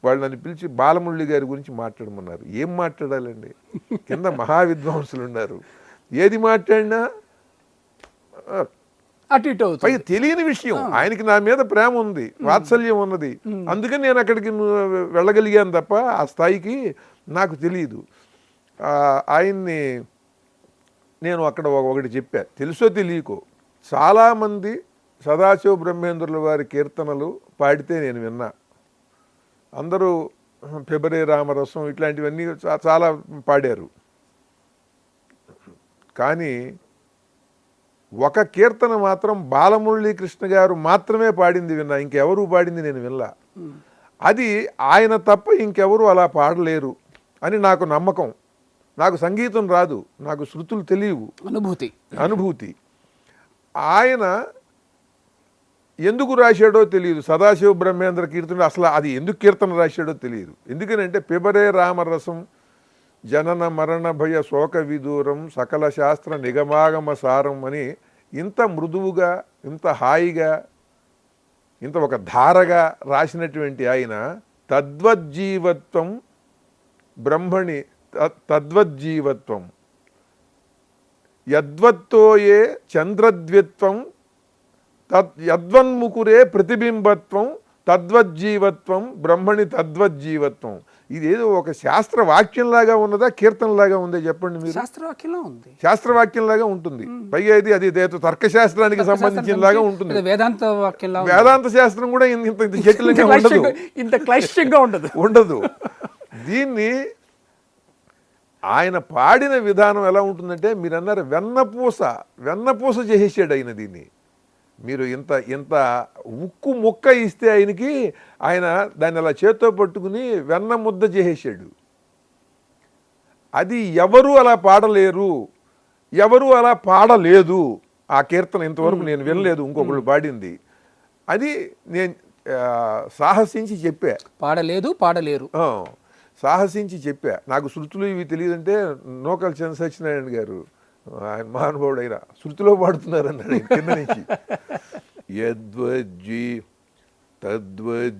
వాళ్ళు నన్ను పిలిచి బాలమురళి గారి గురించి మాట్లాడమన్నారు. ఏం మాట్లాడాలండి, కింద మహావిద్వాంసులు ఉన్నారు, ఏది మాట్లాడినా అటు ఇటు పై తెలియని విషయం. ఆయనకి నా మీద ప్రేమ ఉంది, వాత్సల్యం ఉన్నది, అందుకని నేను అక్కడికి వెళ్ళగలిగాను తప్ప ఆ స్థాయికి నాకు తెలియదు. ఆయన్ని నేను అక్కడ ఒకటి చెప్పా, తెలుసో తెలియకో, చాలామంది సదాశివ బ్రహ్మేంద్రుల వారి కీర్తనలు పాడితే నేను విన్నా. అందరూ ఫిబ్రవరి రామరసం ఇట్లాంటివన్నీ చాలా పాడారు. కానీ ఒక కీర్తన మాత్రం బాలమురళీ కృష్ణ గారు మాత్రమే పాడింది విన్నా, ఇంకెవరు పాడింది నేను వినలా. అది ఆయన తప్ప ఇంకెవరు అలా పాడలేరు అని నాకు నమ్మకం. నాకు సంగీతం రాదు, నాకు శృతులు తెలియవు, అనుభూతి. ఆయన ఎందుకు రాశాడో తెలియదు సదాశివ బ్రహ్మేంద్ర కీర్తన, అసలు అది ఎందుకు కీర్తన రాశాడో తెలియదు. ఎందుకనంటే పిబరే రామరసం జనన మరణ భయ శోక విదూరం సకల శాస్త్ర నిగమాగమ సారం అని ఇంత మృదువుగా, ఇంత హాయిగా, ఇంత ఒక ధారగా రాసినటువంటి ఆయన తద్వజ్జీవత్వం బ్రహ్మణి తద్వజ్జీవత్వం యద్వత్తోయే చంద్రద్విత్వం యద్వన్ముకురే ప్రతిబింబత్వం తద్వజ్జీవత్వం బ్రహ్మణి తద్వజ్జీవత్వం. ఇదేదో ఒక శాస్త్ర వాక్యంలాగా ఉన్నదా, కీర్తనలాగా ఉందే చెప్పండి మీరు? శాస్త్రవాక్యంలో ఉంది, శాస్త్రవాక్యంలాగా ఉంటుంది. పైగా అది తర్కశాస్త్రానికి సంబంధించినలాగా ఉంటుంది. వేదాంత శాస్త్రం కూడా ఇంత జటిలంగా ఉండదు, ఇంత క్లైష్టంగా ఉండదు. దీన్ని ఆయన పాడిన విధానం ఎలా ఉంటుందంటే, మీరు అన్నారు వెన్నపూస చేసేసాడు ఆయన దీన్ని. మీరు ఇంత ఉక్కు ముక్క ఇస్తే ఆయన దాన్ని అలా చేత్తో పట్టుకుని వెన్న ముద్ద చేసేసాడు. అది ఎవరు అలా పాడలేరు, ఎవరు అలా పాడలేదు. ఆ కీర్తన ఇంతవరకు నేను వినలేదు ఇంకొకళ్ళు పాడింది. అది నేను సాహసించి చెప్పా, పాడలేరు సాహసించి చెప్పా. నాకు శృతులు ఇవి తెలియదంటే నూకల సత్యనారాయణ గారు, ఆయన మహానుభావుడు, అయినా శృతిలో పాడుతున్నారన్నాడు కింద నుంచి. యద్వజ్జీ తద్వజ్జీవత్వం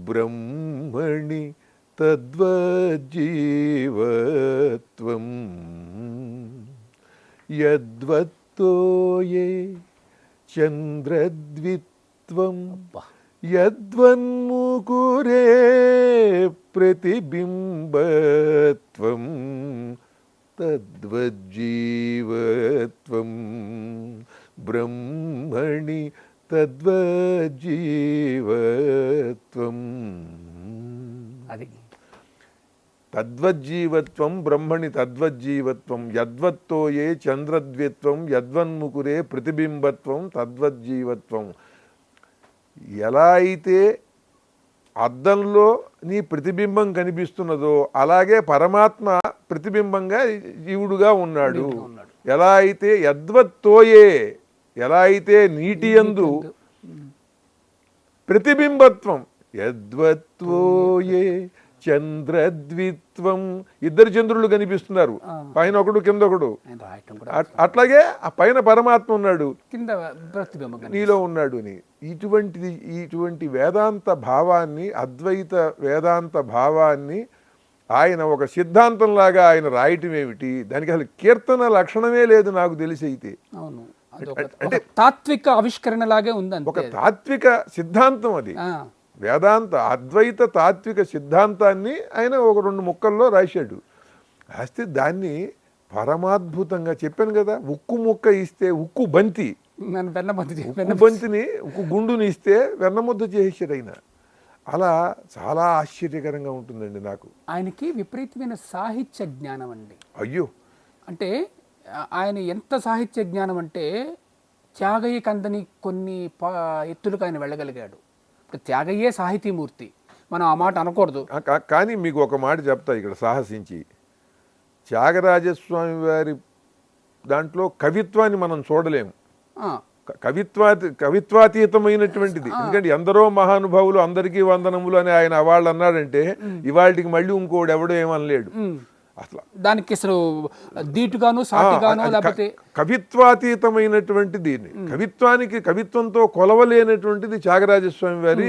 బ్రహ్మణి తద్వజ్జీవత్వం యద్వత్తోయే చంద్రద్విత్వం యద్వన్ముకురే ప్రతిబింబత్వం తద్వజ్జీవత్వం బ్రహ్మణి తద్వజ్జీవత్వం. అది తద్వజ్జీవత్వం బ్రహ్మణి తద్వజ్జీవత్వం యద్వత్తోయే చంద్రద్విత్వం యద్వన్ముకురే ప్రతిబింబత్వం తద్వజ్జీవత్వం. ఎలా అయితే అద్దంలో నీ ప్రతిబింబం కనిపిస్తున్నదో అలాగే పరమాత్మ ప్రతిబింబంగా జీవుడుగా ఉన్నాడు. ఎలా అయితే యద్వత్తోయే, ఎలా అయితే నీటి యందు ప్రతిబింబత్వం, యద్వత్వోయే చంద్రద్విత్వం, ఇద్దరు చంద్రులు కనిపిస్తున్నారు, పైన ఒకడు కింద ఒకడు. అట్లాగే ఆ పైన పరమాత్మ ఉన్నాడు, కింద ప్రతిబింబం నీలో ఉన్నాడు అని. ఇటువంటి వేదాంత భావాన్ని, అద్వైత వేదాంత భావాన్ని ఆయన ఒక సిద్ధాంతంలాగా ఆయన రాయటం ఏమిటి? దానికి అసలు కీర్తన లక్షణమే లేదు నాకు తెలిసి. అయితే అవును, అంటే తాత్విక ఆవిష్కరణ లాగే ఉంది, ఒక తాత్విక సిద్ధాంతం అది. వేదాంత అద్వైత తాత్విక సిద్ధాంతాన్ని ఆయన ఒక 2 ముక్కల్లో రాశాడు. రాస్తే దాన్ని పరమాద్భుతంగా చెప్పాను కదా, ఉక్కు ముక్క ఇస్తే ఉక్కు బంతి, బంతిని ఉక్కు గుండుని ఇస్తే వెన్నముద్ద చేసేసాడు ఆయన. అలా చాలా ఆశ్చర్యకరంగా ఉంటుందండి నాకు. ఆయనకి విపరీతమైన సాహిత్య జ్ఞానం అండి. అయ్యో, అంటే ఆయన ఎంత సాహిత్య జ్ఞానం అంటే త్యాగయ్య కందని కొన్ని ఎత్తులకు ఆయన వెళ్ళగలిగాడు. ఇప్పుడు త్యాగయ్యే సాహితీమూర్తి, మనం ఆ మాట అనకూడదు. కానీ మీకు ఒక మాట చెప్తా ఇక్కడ సాహసించి, త్యాగరాజస్వామి వారి దాంట్లో కవిత్వాన్ని మనం చూడలేము. కవిత్వాతీతమైనటువంటిది. ఎందుకంటే ఎందరో మహానుభావులు, అందరికీ వందనములు అని ఆయన వాళ్ళు అన్నాడంటే ఇవాళకి మళ్ళీ ఇంకోడు ఎవడో ఏమనలేడు. అసలు దానికి అసలు దీటుగాను సాటిగాను లేకపోతే కవిత్వాతీతమైనటువంటిది, కవిత్వంతో కొలవలేనటువంటిది త్యాగరాజస్వామి వారి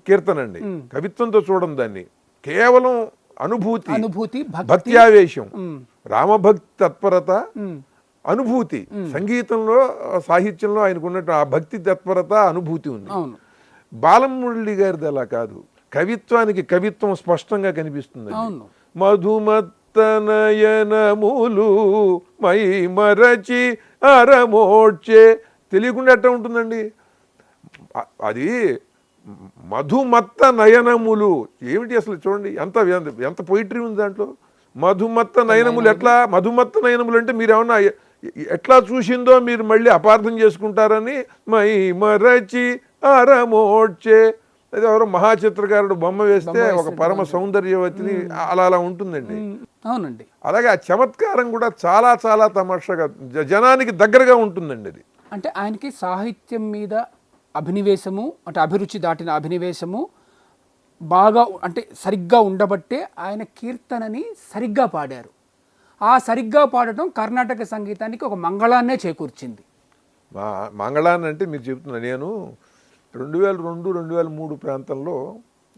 కీర్తన అండి. కవిత్వంతో చూడండి దాన్ని, కేవలం అనుభూతి, భక్త్యావేశం, రామభక్తి తత్పరత, అనుభూతి. సంగీతంలో, సాహిత్యంలో ఆయనకున్నట్టు ఆ భక్తి తత్పరత, అనుభూతి ఉంది. బాలమురళి గారిది అలా కాదు. కవిత్వానికి కవిత్వం స్పష్టంగా కనిపిస్తుంది. మధుమత్తనయనములు మై మరచి అరమోడ్చే, తెలియకుండా ఎట్లా ఉంటుందండి అది. మధుమత్త నయనములు ఏమిటి అసలు చూడండి, ఎంత పొయిటరీ ఉంది దాంట్లో. మధుమత్త నయనములు ఎట్లా? మధుమత్త నయనములు అంటే మీరు ఏమన్నా ఎట్లా చూసిందో మీరు మళ్ళీ అపార్థం చేసుకుంటారని మై మరచి అరమోడ్చే, అది ఎవరో మహాచిత్రకారుడు బొమ్మ వేస్తే ఒక పరమ సౌందర్యవతిని అలా ఉంటుందండి. అవునండి. అలాగే ఆ చమత్కారం కూడా చాలా చాలా తమాషాగా జనానికి దగ్గరగా ఉంటుందండి అది. అంటే ఆయనకి సాహిత్యం మీద అభినివేశము, అంటే అభిరుచి దాటిన అభినివేశము బాగా, అంటే సరిగ్గా ఉండబట్టే ఆయన కీర్తనని సరిగ్గా పాడారు. ఆ సరిగ్గా పాడటం కర్ణాటక సంగీతానికి ఒక మంగళాన్నే చేకూర్చింది. మంగళాన్ని అంటే మీరు చెప్తున్నా, నేను 2002-2003 ప్రాంతంలో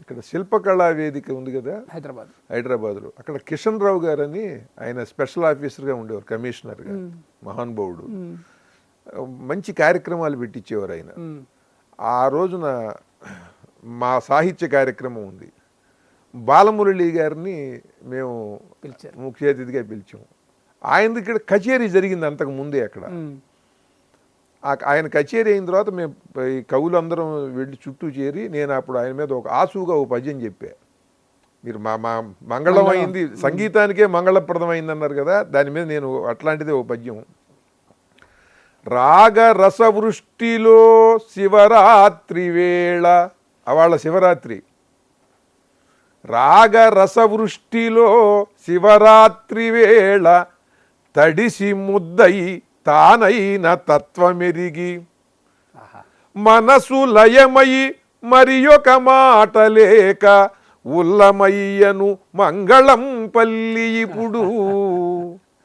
ఇక్కడ శిల్పకళా వేదిక ఉంది కదా హైదరాబాద్లో, అక్కడ కిషన్ రావు గారని ఆయన స్పెషల్ ఆఫీసర్గా ఉండేవారు, కమిషనర్గా, మహానుభావుడు. మంచి కార్యక్రమాలు పెట్టించేవారు ఆయన. ఆ రోజున మా సాహిత్య కార్యక్రమం ఉంది, బాలమురళి గారిని మేము ముఖ్య అతిథిగా పిలిచాం. ఆయనది ఇక్కడ కచేరీ జరిగింది అంతకు ముందే అక్కడ. ఆయన కచేరీ అయిన తర్వాత మేము ఈ కవులందరం వెళ్ళి చుట్టూ చేరి, నేను అప్పుడు ఆయన మీద ఒక ఆసుగా ఒక పద్యం చెప్పా. మీరు మా మంగళం అయింది, సంగీతానికే మంగళప్రదమైంది అన్నారు కదా, దాని మీద నేను అట్లాంటిదే ఒక పద్యం. రాగ రసవృష్టిలో శివరాత్రి వేళ, అవాళ్ళ శివరాత్రి, రాగ రసవృష్టిలో శివరాత్రి వేళ తడిసి ముద్దయి తానైన తత్వమెరిగి మనసు లయమయి మరి ఒక మాట లేక ఉల్లమయ్యను మంగళం పల్లి. ఇప్పుడు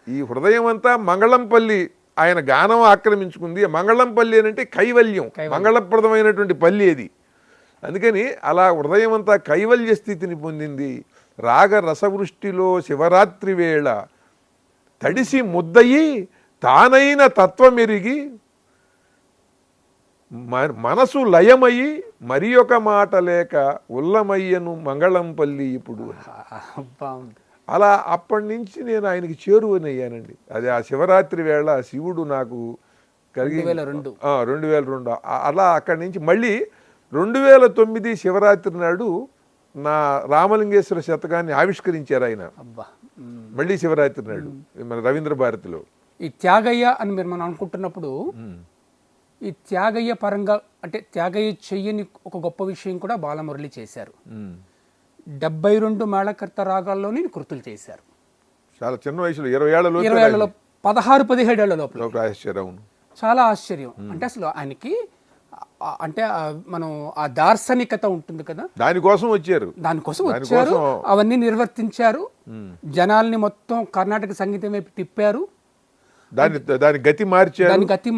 ఈ హృదయం అంతా మంగళంపల్లి ఆయన గానం ఆక్రమించుకుంది. మంగళంపల్లి అంటే కైవల్యం, మంగళప్రదమైనటువంటి పల్లి అది. అందుకని అలా హృదయం అంతా కైవల్య స్థితిని పొందింది. రాగ రసవృష్టిలో శివరాత్రి వేళ తడిసి ముద్దయి తానైన తత్వమెరిగి మనసు లయమయి మరి ఒక మాట లేక ఉల్లమయ్యను మంగళంపల్లి ఇప్పుడు. అలా అప్పటి నుంచి నేను ఆయనకి చేరువనయ్యానండి. అది ఆ శివరాత్రి వేళ శివుడు నాకు కలిగి 2002 అలా అక్కడి నుంచి మళ్ళీ 2009 శివరాత్రి నాడు నా రామలింగేశ్వర శతకాన్ని ఆవిష్కరించారు ఆయన, మళ్ళీ శివరాత్రి నాడు మన రవీంద్ర భారతిలో. ఈ త్యాగయ్య అని మనం అనుకుంటున్నప్పుడు, ఈ త్యాగయ్య పరంగా అంటే త్యాగయ్య చెయ్యని ఒక గొప్ప విషయం కూడా బాలమురళి చేశారు. 72 మేళకర్త రాగాల్లోని కృతులు చేశారు. చాలా చిన్న వయసులో 20 ఏళ్లలో 20 ఏళ్లలో 16-17 ఏళ్ల లోపల రాశారు. అవును. చాలా ఆశ్చర్యం. అంటే అసలు ఆయనకి అంటే మనం ఆ దార్శనికత ఉంటుంది కదా, దానికోసం వచ్చారు. దానికోసం వచ్చారు, అవన్నీ నిర్వర్తించారు, జనాల్ని మొత్తం కర్ణాటక సంగీతం వైపు తిప్పారు, దాని గతి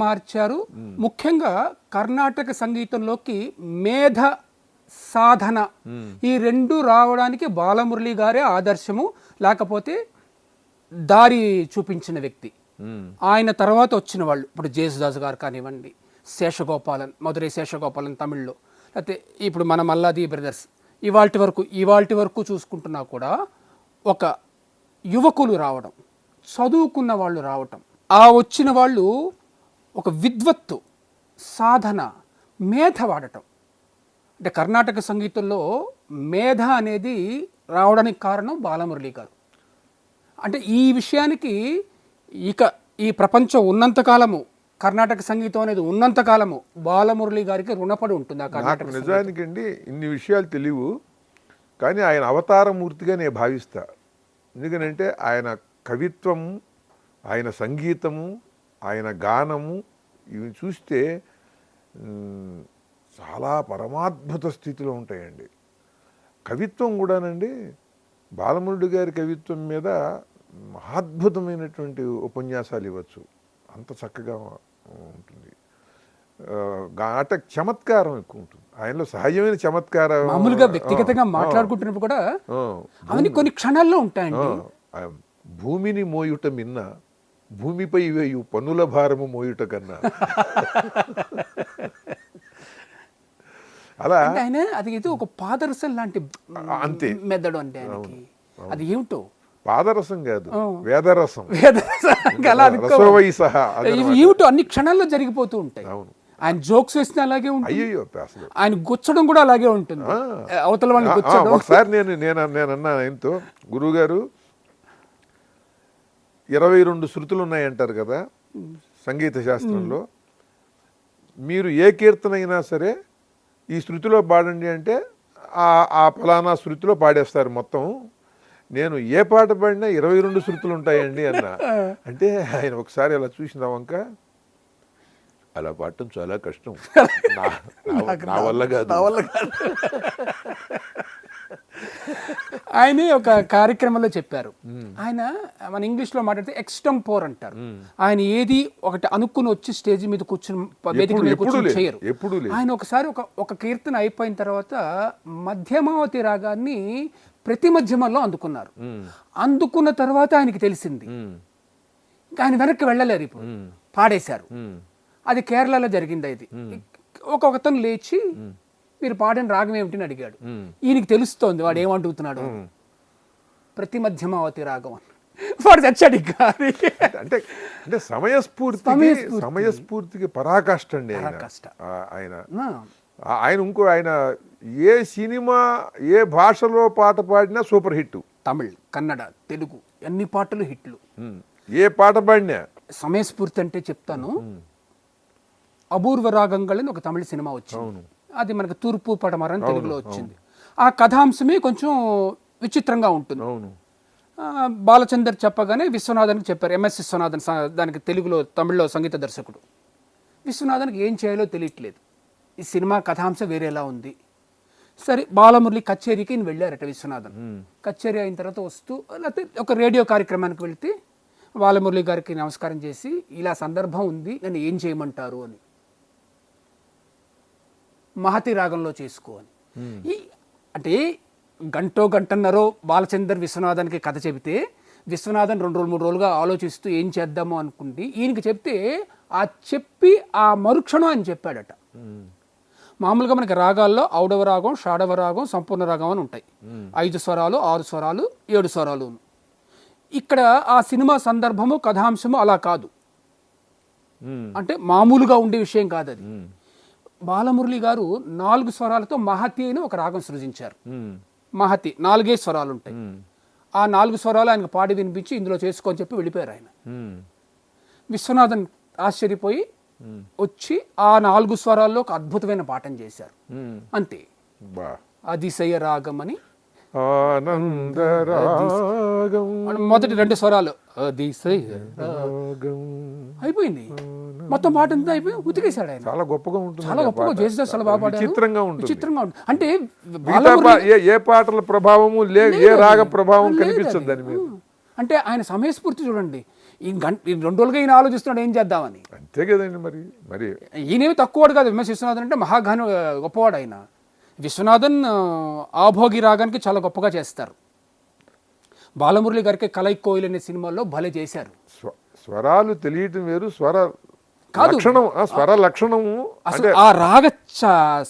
మార్చారు. ముఖ్యంగా కర్ణాటక సంగీతంలోకి మేధ సాధన ఈ రెండు రావడానికి బాలమురళి గారే ఆదర్శము, లేకపోతే దారి చూపించిన వ్యక్తి. ఆయన తర్వాత వచ్చిన వాళ్ళు ఇప్పుడు జేసుదాస్ గారు కానివ్వండి, శేషగోపాలన్, మధురై శేషగోపాలన్ తమిళ్లో, లేకపోతే ఇప్పుడు మన మల్లాది బ్రదర్స్, ఇవాల్టి వరకు చూసుకుంటున్నా కూడా ఒక యువకులు రావడం, చదువుకున్న వాళ్ళు రావటం, ఆ వచ్చిన వాళ్ళు ఒక విద్వత్తు, సాధన, మేధ వాడటం. అంటే కర్ణాటక సంగీతంలో మేధ అనేది రావడానికి కారణం బాలమురళి గారు. అంటే ఈ విషయానికి ఈ ప్రపంచం ఉన్నంతకాలము, కర్ణాటక సంగీతం అనేది ఉన్నంతకాలము బాలమురళి గారికి రుణపడి ఉంటుంది. ఆ కర్ణాటక నిజానికి అండి ఇన్ని విషయాలు తెలియవు, కానీ ఆయన అవతారమూర్తిగా నేను భావిస్తా. ఎందుకనంటే ఆయన కవిత్వము, ఆయన సంగీతము, ఆయన గానము ఇవి చూస్తే చాలా పరమాద్భుత స్థితిలో ఉంటాయండి. కవిత్వం కూడానండి, బాలమురళి గారి కవిత్వం మీద మహాద్భుతమైనటువంటి ఉపన్యాసాలు ఇవ్వచ్చు, అంత చక్కగా ఉంటుంది. అంటే చమత్కారం ఎక్కువ ఉంటుంది ఆయనలో, సహజమైన చమత్కారం. మామూలుగా వ్యక్తిగతంగా మాట్లాడుకుంటున్నప్పుడు కూడా అవన్నీ కొన్ని క్షణాల్లో ఉంటాయండి. భూమిని మోయుట మిన్న భూమిపై వేయు పన్నుల భారము మోయుట కన్నా. అలా ఆయన అది ఏదో ఒక పాదరసం లాంటి అంతే మెదడు అంటే ఆయనకి. అది ఏమిటో పాదరసం కాదు, వేదరసం. ఏమిటో అన్ని క్షణాల్లో జరిగిపోతూ ఉంటాయి. ఆయన జోక్స్ వేసిన అలాగే ఉంటుంది, ఆయన గుచ్చడం కూడా అలాగే ఉంటుంది, అవతల వాళ్ళని గుచ్చడం. ఒకసారి నేను అన్నా ఆయనతో, గురువు గారు 22 శృతులు ఉన్నాయంటారు కదా సంగీత శాస్త్రంలో, మీరు ఏ కీర్తన అయినా సరే ఈ శృతిలో పాడండి అంటే ఆ ఫలానా శృతిలో పాడేస్తారు మొత్తం. నేను ఏ పాట పాడినా 22 శృతులు ఉంటాయండి అన్న. అంటే ఆయన ఒకసారి అలా చూసిన వంక, అలా పాడటం చాలా కష్టం, నా వల్ల కాదు. ఆయన ఒక కార్యక్రమంలో చెప్పారు, ఆయన మన ఇంగ్లీష్లో మాట్లాడితే ఎక్స్టంపోర్ అంటారు. ఆయన ఏది ఒకటి అనుకుని వచ్చి స్టేజ్ మీద కూర్చుని వేదిక మీద కూర్చొని చేయరు. ఆయన ఒకసారి ఒక కీర్తన అయిపోయిన తర్వాత మధ్యమావతి రాగాన్ని ప్రతి మధ్యమంలో అందుకున్నారు. అందుకున్న తర్వాత ఆయనకి తెలిసింది, ఆయన వెనక్కి వెళ్ళలేరు, ఇప్పుడు పాడేశారు. అది కేరళలో జరిగింది. అది ఒకతను లేచి మీరు పాడిన రాగం ఏమిటని అడిగాడు. ఈయనకి తెలుస్తోంది వాడు ఏమంటున్నాడు, ప్రతి మధ్యమావతి రాగం అని. వాడు తెచ్చాడు. అంటే అంటే సమయస్ఫూర్తికి పరాకాష్ట అండి ఆయన. ఆయన ఏ సినిమా ఏ భాషలో పాట పాడినా సూపర్ హిట్. తమిళ్, కన్నడ, తెలుగు అన్ని పాటలు హిట్లు. ఏ పాట పాడినా సమయస్ఫూర్తి అంటే చెప్తాను. అపూర్వ రాగంగళని ఒక తమిళ సినిమా వచ్చింది, అది మనకు తూర్పు పడమర అని తెలుగులో వచ్చింది. ఆ కథాంశమే కొంచెం విచిత్రంగా ఉంటుంది. బాలచందర్ చెప్పగానే విశ్వనాథన్కి చెప్పారు, ఎంఎస్ విశ్వనాథన్ దానికి తెలుగులో తమిళ్లో సంగీత దర్శకుడు. విశ్వనాథన్కి ఏం చేయాలో తెలియట్లేదు, ఈ సినిమా కథాంశం వేరేలా ఉంది. సరే బాలమురళి కచేరీకి వెళ్ళారట విశ్వనాథన్. కచేరీ అయిన తర్వాత వస్తూ లేకపోతే ఒక రేడియో కార్యక్రమానికి వెళితే బాలమురళి గారికి నమస్కారం చేసి, ఇలా సందర్భం ఉంది, నన్ను ఏం చేయమంటారు అని, మహతి రాగంలో చేసుకో అని. అంటే గంటన్నరో బాలచందర్ విశ్వనాథన్కి కథ చెబితే విశ్వనాథన్ 2-3 రోజులుగా ఆలోచిస్తూ ఏం చేద్దామో అనుకుంటే ఈయనకి చెప్తే ఆ మరుక్షణం ఆయన చెప్పాడట. మామూలుగా మనకి రాగాల్లో ఔడవ రాగం, షాడవ రాగం, సంపూర్ణ రాగం అని ఉంటాయి. 5 స్వరాలు, 6 స్వరాలు, 7 స్వరాలు. ఇక్కడ ఆ సినిమా సందర్భము కథాంశము అలా కాదు, అంటే మామూలుగా ఉండే విషయం కాదు అది. బాలమురళి గారు 4 స్వరాలతో మహతి అని ఒక రాగం సృజించారు. మహతి 4 స్వరాలు ఉంటాయి. ఆ 4 స్వరాలు ఆయనకు పాడి వినిపించి ఇందులో చేసుకోని చెప్పి వెళ్ళిపోయారు ఆయన. విశ్వనాథన్ ఆశ్చర్యపోయి వచ్చి ఆ 4 స్వరాల్లో ఒక అద్భుతమైన పాఠం చేశారు. అంతే, అతిశయ రాగం అని ఆనందరాగం మొదటి రెండు స్వరాలు అయిపోయింది, మొత్తం పాట అంతా అయిపోయి ఉతికేశాడు ఆయన. చాలా గొప్పగా ఉంటుంది, చాలా గొప్పగా చేసేది, చాలా బాగా పాడారు. విచిత్రంగా ఉంటుంది. విచిత్రంగా ఉంటుంది అంటే ఏ పాటల ప్రభావము ఏ రాగ ప్రభావం కనిపించదు దాని మీద. అంటే ఆయన సమయస్ఫూర్తి చూడండి, ఈ 2 రోజులుగా ఈయన ఆలోచిస్తున్నాడు ఏం చేద్దామని. అంతే కదండి. మరి ఈయనేమి తక్కువవాడు కాదు. ఎంఎస్ విశ్వనాథన్ అంటే మహాగాను గొప్పవాడు ఆయన. విశ్వనాథన్ ఆభోగి రాగానికి చాలా గొప్పగా చేస్తారు. బాలమురళి గారికి కలై కోయిల్ అనే సినిమాల్లో భలే చేశారు. స్వరాలు తెలియటం వేరు, స్వర కాదు, స్వర లక్షణము అసలు ఆ రాగ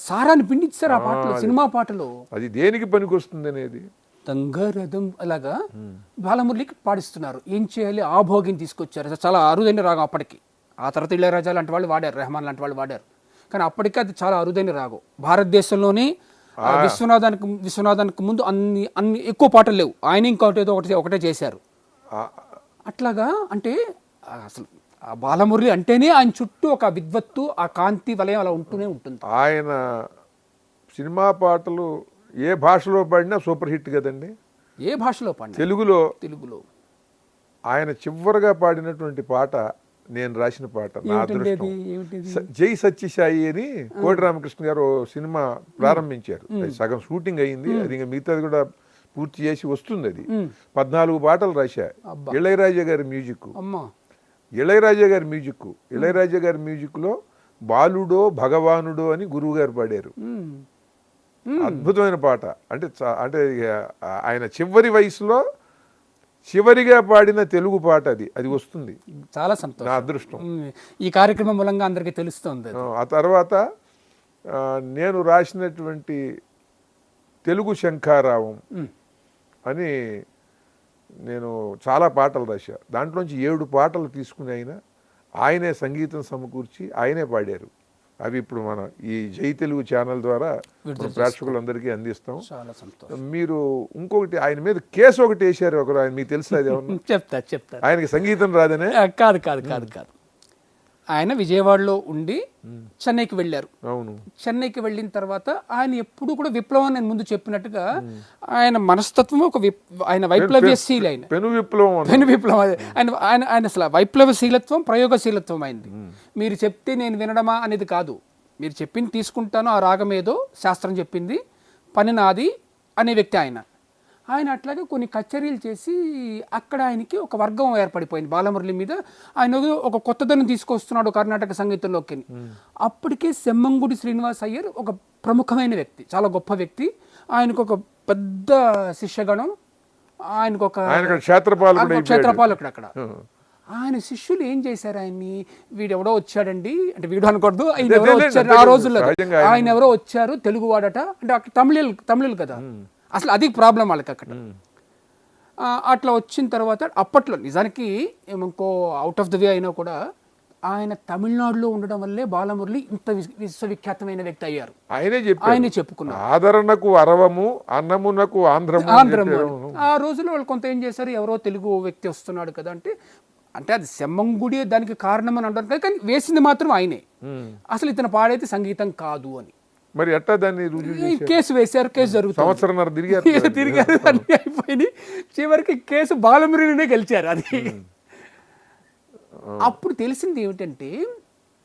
సారాన్ని పిండిచ్చారు ఆ పాటలో, సినిమా పాటలో. అది దేనికి పనికొస్తుంది అనేది తంగరథం అలాగా బాలమురళికి పాడిస్తున్నారు. ఏం చేయాలి, ఆ భోగిని తీసుకొచ్చారు. చాలా అరుదైన రాగం అప్పటికి. ఆ తర్వాత ఇళయరాజా లాంటి వాళ్ళు వాడారు, రెహమాన్ లాంటి వాళ్ళు వాడారు. కానీ అప్పటికి అది చాలా అరుదైన రాగం. భారతదేశంలోనే విశ్వనాథానికి ముందు అన్ని ఎక్కువ పాటలు లేవు. ఆయన ఇంకోటి ఏదో ఒకటే చేశారు. అట్లాగా అంటే అసలు ఆ బాలమురళి అంటేనే ఆయన చుట్టూ ఒక విద్వత్తు, ఆ కాంతి వలయం అలా ఉంటూనే ఉంటుంది. ఆయన సినిమా పాటలు ఏ భాషలో పాడినా సూపర్ హిట్ కదండి. ఏ భాషలో పాడినా. తెలుగులో ఆయన చివరిగా పాడినటువంటి పాట నేను రాసిన పాట, నా అదృష్టం. జై సత్యసాయి అని కోటి రామకృష్ణ గారు సినిమా ప్రారంభించారు. అది సగం షూటింగ్ అయ్యింది, అది ఇంకా మిగతాది కూడా పూర్తి చేసి వస్తుంది. అది 14 పాటలు రాశా. ఇళయరాజా గారి మ్యూజిక్, ఇళయరాజా గారి మ్యూజిక్ లో బాలుడో భగవానుడో అని గురువు గారు పాడారు. అద్భుతమైన పాట. అంటే ఆయన చివరి వయసులో చివరిగా పాడిన తెలుగు పాట అది వస్తుంది. చాలా సంతోషం, నా అదృష్టం. ఈ కార్యక్రమం మూలంగా అందరికీ తెలుస్తుంది. ఆ తర్వాత నేను రాసినటువంటి తెలుగు శంఖారావం అని నేను చాలా పాటలు రాశా. దాంట్లోంచి 7 పాటలు తీసుకుని ఆయనే సంగీతం సమకూర్చి ఆయనే పాడారు. అవి ఇప్పుడు మనం ఈ జై తెలుగు ఛానల్ ద్వారా ప్రేక్షకులందరికీ అందిస్తాం. మీరు ఇంకొకటి ఆయన మీద కేసు ఒకటి వేశారు ఒకరు, ఆయన మీకు తెలుసు అది ఏమన్నా? చెప్తా. ఆయనకి సంగీతం రాదనే? కాదు. ఆయన విజయవాడలో ఉండి చెన్నైకి వెళ్ళారు. అవును. చెన్నైకి వెళ్ళిన తర్వాత ఆయన ఎప్పుడు కూడా విప్లవం, నేను ముందు చెప్పినట్టుగా ఆయన మనస్తత్వం ఆయన వైప్లవ్యశీల, ఆయన పెను విప్లవం ఆయన అసలు వైప్లవశీలత్వం, ప్రయోగశీలత్వం అయింది. మీరు చెప్తే నేను వినడమా అనేది కాదు, మీరు చెప్పింది తీసుకుంటాను, ఆ రాగం ఏదో శాస్త్రం చెప్పింది, పని నాది అనే వ్యక్తి ఆయన. అట్లాగే కొన్ని కచేరీలు చేసి అక్కడ ఆయనకి ఒక వర్గం ఏర్పడిపోయింది బాలమురళి మీద. ఆయన ఒక కొత్తదనం తీసుకొస్తున్నాడు కర్ణాటక సంగీతంలోకి. అప్పటికే సెమ్మంగుడి శ్రీనివాస్ అయ్యర్ ఒక ప్రముఖమైన వ్యక్తి, చాలా గొప్ప వ్యక్తి. ఆయనకు ఒక పెద్ద శిష్యగణం, ఆయనకు ఒక క్షేత్రపాలకుడు అక్కడ. ఆయన శిష్యులు ఏం చేశారు ఆయన్ని, వీడెవడో వచ్చాడండి అంటే, వీడు అనకూడదు, ఆయన ఎవరో వచ్చారు ఆ రోజుల్లో, ఆయన ఎవరో వచ్చారు తెలుగు వాడట అంటే, తమిళులు కదా, అసలు అది ప్రాబ్లం వాళ్ళకి అక్కడ. అట్లా వచ్చిన తర్వాత అప్పట్లో నిజానికి ఇంకో అవుట్ ఆఫ్ ద వే అయినా కూడా ఆయన తమిళనాడులో ఉండడం వల్లే బాలమురళి ఇంత విశ్వవిఖ్యాతమైన వ్యక్తి అయ్యారు. ఆయనే చెప్పుకున్నారు, ఆదరణకు అరవము అన్నమునకు ఆంధ్రము. ఆ రోజుల్లో వాళ్ళు కొంత ఏం చేశారు, ఎవరో తెలుగు వ్యక్తి వస్తున్నాడు కదా అంటే అది సెమ్మంగుడి దానికి కారణం అని అంటారు, కానీ వేసింది మాత్రం ఆయనే. అసలు ఇతను పాడైతే సంగీతం కాదు అని. మరి ఎట్టా దాన్ని కేసు వేశారు, కేసు జరుగుతుంది, సంవత్సరం తిరిగారు, అన్ని అయిపోయింది. చివరికి కేసు బాలమురళినే గెలిచారు. అది అప్పుడు తెలిసింది ఏమిటంటే,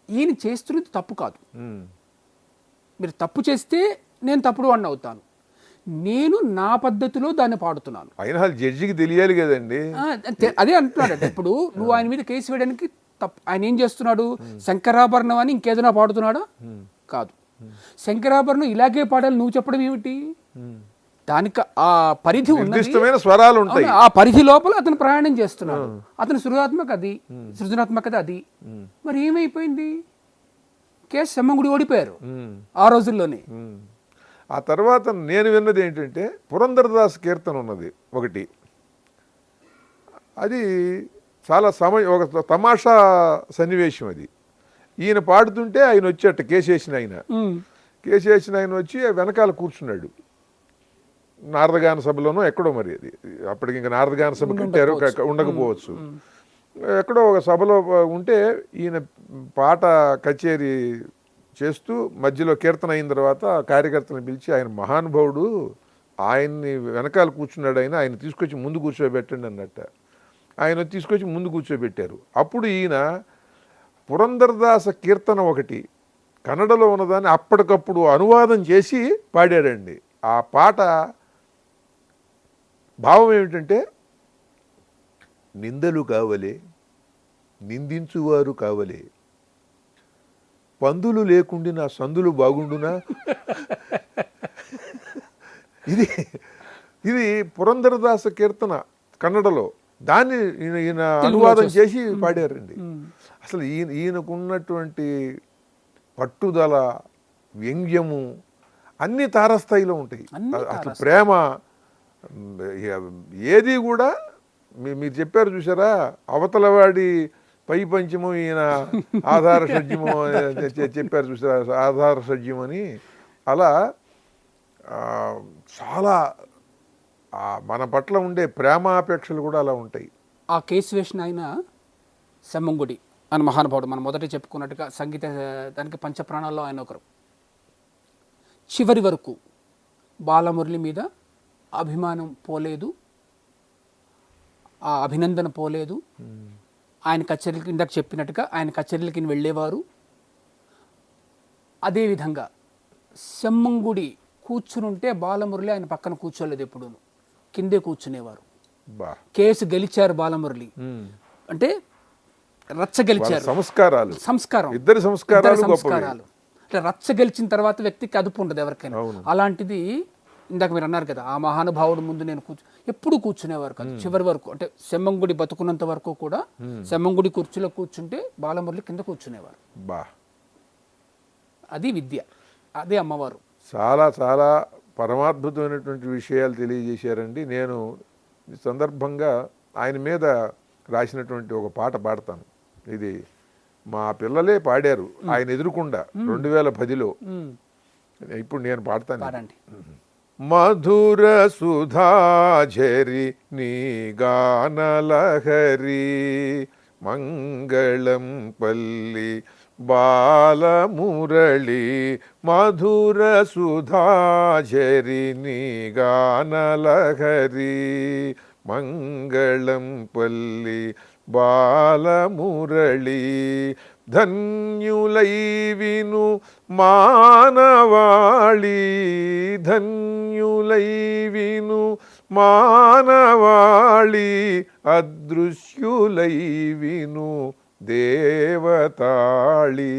ఈయన చేస్తున్నది తప్పు కాదు, మీరు తప్పు చేస్తే నేను తప్పుడు వాడిని అవుతాను, నేను నా పద్ధతిలో దాన్ని పాడుతున్నాను. జడ్జికి తెలియాలి కదండి, అదే అంటున్నాడు. ఇప్పుడు నువ్వు ఆయన మీద కేసు వేయడానికి ఆయన ఏం చేస్తున్నాడు, శంకరాభరణం అని ఇంకేదైనా పాడుతున్నాడా? కాదు. శంకరాభరణం ఇలాగే పాడాలి నువ్వు చెప్పడం ఏమిటి? దానికి ఆ పరిధి ఉన్నది, స్వరాలు ఉంటాయి, ఆ పరిధి లోపల అతను ప్రయాణం చేస్తున్నాడు. అతను సృజనాత్మకత అది. మరి ఏమైపోయింది, కేసు సెమ్మంగుడి ఓడిపోయారు ఆ రోజుల్లోనే. ఆ తర్వాత నేను విన్నది ఏంటంటే, పురంధరదాస్ కీర్తన ఉన్నది ఒకటి, అది చాలా ఒక తమాషా సన్నివేశం. అది ఈయన పాడుతుంటే ఆయన వచ్చేట కేసేసిన ఆయన వచ్చి వెనకాల కూర్చున్నాడు, నారదగాన సభలోనో ఎక్కడో, మరి అది అప్పటికి ఇంకా నారదగాన సభ కట్టారు, ఉండకపోవచ్చు, ఎక్కడో ఒక సభలో ఉంటే ఈయన పాట కచేరీ చేస్తూ మధ్యలో కీర్తన అయిన తర్వాత కార్యకర్తను పిలిచి, ఆయన మహానుభావుడు, ఆయన్ని వెనకాల కూర్చున్నాడు, ఆయన తీసుకొచ్చి ముందు కూర్చోబెట్టండి అన్నట్ట. ఆయన తీసుకొచ్చి ముందు కూర్చోబెట్టారు. అప్పుడు ఈయన పురందరదాస కీర్తన ఒకటి కన్నడలో ఉన్నదాన్ని అప్పటికప్పుడు అనువాదం చేసి పాడాడండి. ఆ పాట భావం ఏమిటంటే, నిందలు కావలే, నిందించువారు కావలే, పందులు లేకుండి నా సందులు బాగుండునా. ఇది ఇది పురందరదాస కీర్తన కన్నడలో. దాన్ని ఈయన అనువాదం చేసి పాడారండి. అసలు ఈయనకున్నటువంటి పట్టుదల, వ్యంగ్యము అన్ని తారస్థాయిలో ఉంటాయి. అసలు ప్రేమ ఏది కూడా మీరు చెప్పారు చూసారా, అవతలవాడి పై పంచము ఈయన ఆధార సజ్యము చెప్పారు చూసారా, ఆధార సజ్యం అని. అలా చాలా మన పట్ల ఉండే ప్రేమాపేక్షలు కూడా అలా ఉంటాయి. ఆ కేసు వేసిన ఆయన సెమ్మంగుడి అని మహానుభావుడు, మనం మొదట చెప్పుకున్నట్టుగా సంగీత దానికి పంచప్రాణాల్లో ఆయన ఒకరు. చివరి వరకు బాలమురళి మీద అభిమానం పోలేదు, ఆ అభినందన పోలేదు. ఆయన కచేరీలకి ఇందాక చెప్పినట్టుగా ఆయన కచేరీలకి వెళ్ళేవారు. అదేవిధంగా సెమ్మంగుడి కూర్చునుంటే బాలమురళి ఆయన పక్కన కూర్చోలేదు, ఎప్పుడు కిందే కూర్చునేవారు. కేసు గెలిచారు బాలమురళి అంటే రచ్చ గెలిచారు. సంస్కారం ఇద్దరి సంస్కారాలు అంటే రచ్చ గెలిచిన తర్వాత వ్యక్తికి అదుపు ఉండదు ఎవరికైనా. అలాంటిది ఇందాక మీరు అన్నారు కదా, ఆ మహానుభావుడు ముందు నేను ఎప్పుడు కూర్చునేవారు కాదు. చివరి వరకు అంటే సెమ్మంగుడి బతుకున్నంత వరకు కూడా సెమ్మంగుడి కుర్చీలో కూర్చుంటే బాలమురళి కింద కూర్చునేవారు. అది విద్య, అదే అమ్మవారు. చాలా చాలా పరమాద్భుతమైనటువంటి విషయాలు తెలియజేశారండి. నేను ఈ సందర్భంగా ఆయన మీద రాసినటువంటి ఒక పాట పాడతాను. ఇది మా పిల్లలే పాడారు ఆయన ఎదురుకుండా 2010లో. ఇప్పుడు నేను పాడతాను. మధుర సుధాఝరి నీ గానలహరి మంగళం పల్లి బాలమురళి, మధుర సుధాఝరి నీ గానలహరి మంగళం పల్లి బాలమురళి, ధన్యులై విను మానవాళి, ధన్యులై విను మానవాళి, అదృశ్యులై విను దేవతాళి,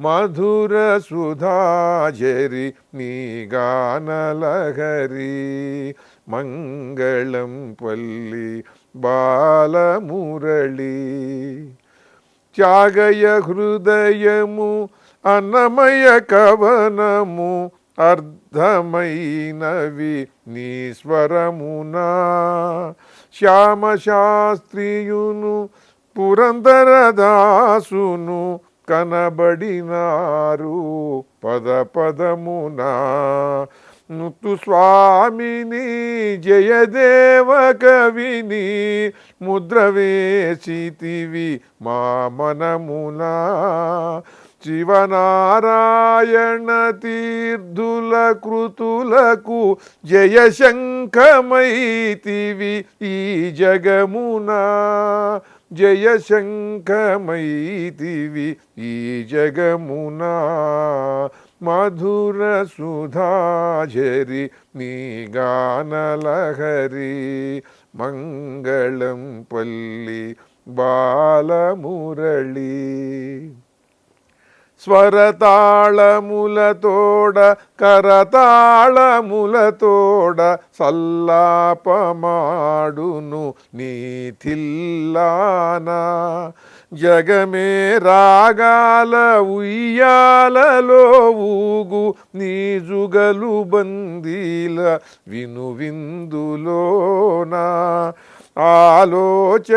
మధుర సుధాఝరి నీ గానలహరి మంగళం పల్లి బాలమురళి. త్యాగయ హృదయము అన్నమయ కవనము అర్ధమైనవి నీ స్వరమునా, శ్యామశాస్త్రియును పురందరదాసును కనబడినారు పద పదమునా, ముత్తు స్వామిని జయదేవ కవిని ముద్ర వేసితివి మా మనమునా, శివనారాయణ తీర్థుల కృతులకు జయశంఖమైతివి ఈ జగమునా, జయశంఖమైతివి ఈ జగమునా, మధుర సుధాఝరి నీ గానలహరి మంగళం పల్లి బాలమురళి. స్వరతాళములతోడ కరతాళములతోడ సల్లాపమాడును నీ తిల్లానా, జగమే రాగాల ఉయ్యాలలో ఊగు నీ జుగలు బందీల విను విందులోనా, ఆలోచనామృతమాపాత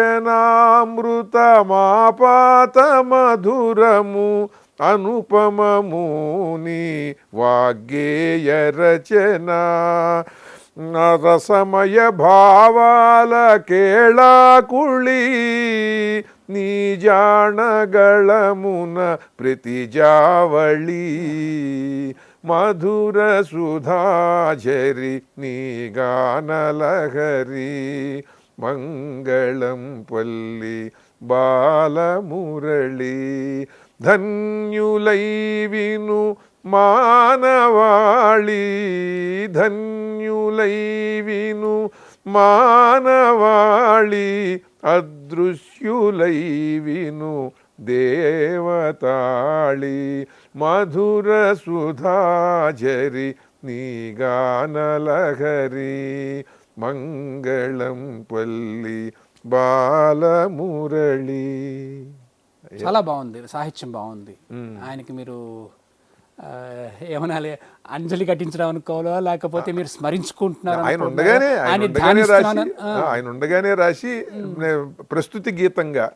మధురము అనుపమము నీ వాగ్గేయ రచన, రసమయ భావాల కేళాకుళి నీ జానగళమున ప్రతిజావళి, మధుర సుధాజరి నీ గానలహరి మంగళం పల్లి బాలమురళి ధన్యులై విను మానవాళి ధన్యులై విను మానవాళి అదృశ్యులై విను దేవతాళి మధుర సుధాజరి నీ గానలహరి మంగళం పల్లి బాలమురళి. చాలా బాగుంది, సాహిత్యం బాగుంది. ఆయనకి మీరు ఏమనాలి, అంజలి కట్టించడం అనుకోవాలో లేకపోతే మీరు స్మరించుకుంటున్నారు ఆయన ఉండగానే రాసి ప్రస్తుతి గీతంగా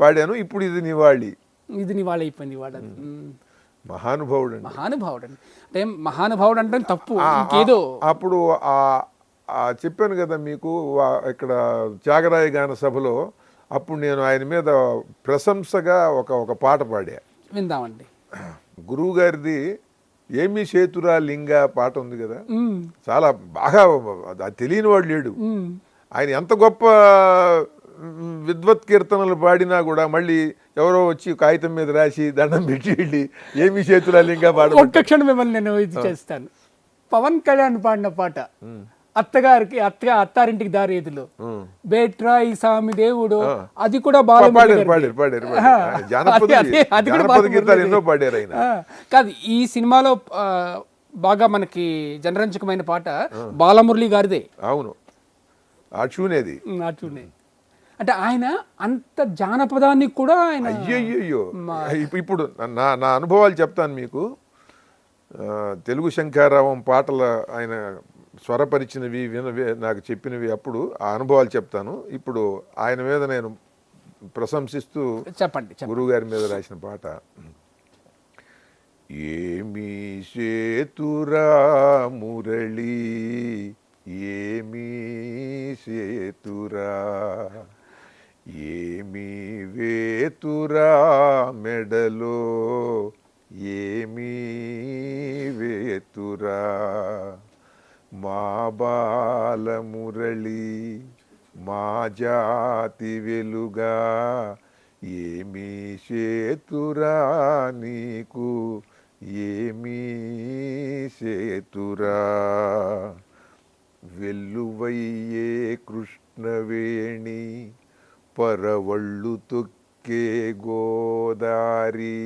పాడాను. ఇప్పుడు ఇది నివాళి అయిపోయింది వాడు. మహానుభావుడు అండి. అంటే మహానుభావుడు అంటే తప్పు ఇంకేదో. అప్పుడు చెప్పాను కదా మీకు ఇక్కడ త్యాగరాయ గాన సభలో, అప్పుడు నేను ఆయన మీద ప్రశంసగా ఒక పాట పాడా. విందామండి. గురువు గారిది ఏమి సేతురా లింగ పాట ఉంది కదా, చాలా బాగా తెలియని వాడు లేడు. ఆయన ఎంత గొప్ప విద్వత్ కీర్తనలు పాడినా కూడా మళ్ళీ ఎవరో వచ్చి కాగితం మీద రాసి దండం పెట్టి వెళ్ళి ఏమి సేతురా లింగ పాట. ఒక్క క్షణం మిమ్మల్ని నేను ఇది చేస్తాను. పవన్ కళ్యాణ్ పాడిన పాట అత్తారింటికి దారేదిలో బేట్రా ఈ సామి దేవుడు, అది కూడా కాదు. ఈ సినిమాలో బాగా మనకి జనరంజకమైన పాట బాలమురళి గారిదే. అవును, అచూనేది. అంటే ఆయన అంత జానపదాన్ని కూడా ఆయన అయ్యయ్యో. ఇప్పుడు నా అనుభవాలు చెప్తాను మీకు. తెలుగు శంఖారావం పాటలు ఆయన స్వరపరిచినవి నాకు చెప్పినవి, అప్పుడు ఆ అనుభవాలు చెప్తాను. ఇప్పుడు ఆయన మీద నేను ప్రశంసిస్తూ చెప్పండి. గురువుగారి మీద రాసిన పాట. ఏమి సేతురా మురళి ఏమి సేతురా ఏమి వేతురా మెడలో ఏమి వేతురా మా బాలమురళి మా జాతి వెలుగా ఏమి సేతురా నీకు ఏమి సేతురా వెల్లువయ్యే కృష్ణవేణి పరవళ్ళు తొక్కే గోదారి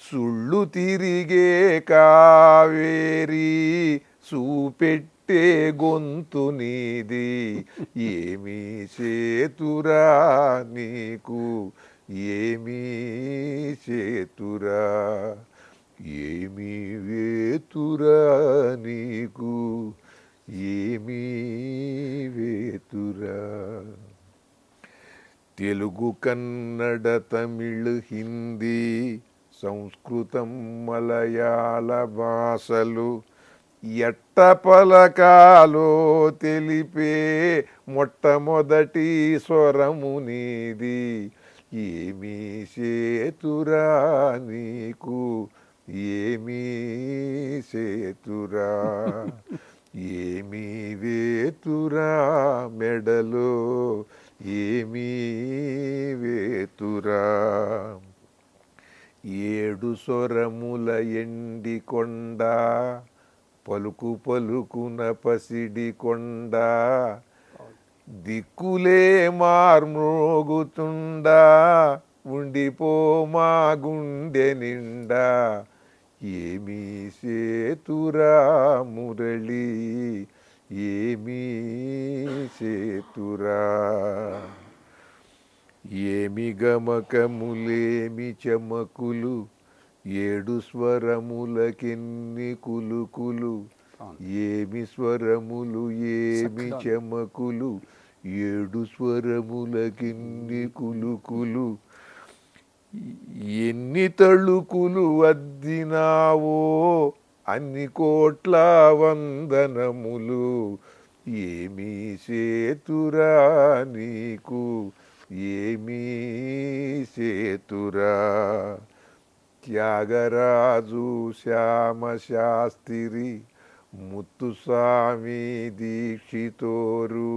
సుళ్ళు తిరిగే కావేరి చూపెట్టే గొంతు నీది ఏమి సేతురా నీకు ఏమి సేతురా ఏమి వేతురా నీకు ఏమి వేతురా. తెలుగు కన్నడ తమిళ్ హిందీ సంస్కృతం మలయాళ భాషలు ఎట్ట పలకాలో తెలిపే మొట్టమొదటి స్వరము నీది ఏమి సేతురా నీకు ఏమి సేతురా ఏమి వేతురా మెడలో ఏమి వేతురా. ఏడు స్వరముల ఎండి కొండ పలుకు పలుకున పసిడి కొండ దిక్కులే మార్మోగుతుండా ఉండిపో మా గుండె నిండా ఏమి సేతురా మురళి ఏమి సేతురా. ఏమి గమకములేమి చమకులు ఏడు స్వరములకెన్ని కులుకులు ఏమి స్వరములు ఏమి చమకులు ఏడు స్వరములకెన్ని కులుకులు ఎన్ని తళుకులు అద్దినావో అన్ని కోట్ల వందనములు ఏమి సేతురా నీకు ఏమి సేతురా. త్యాగరాజు శ్యామ శాస్త్రి ముత్తుస్వామి దీక్షితోరు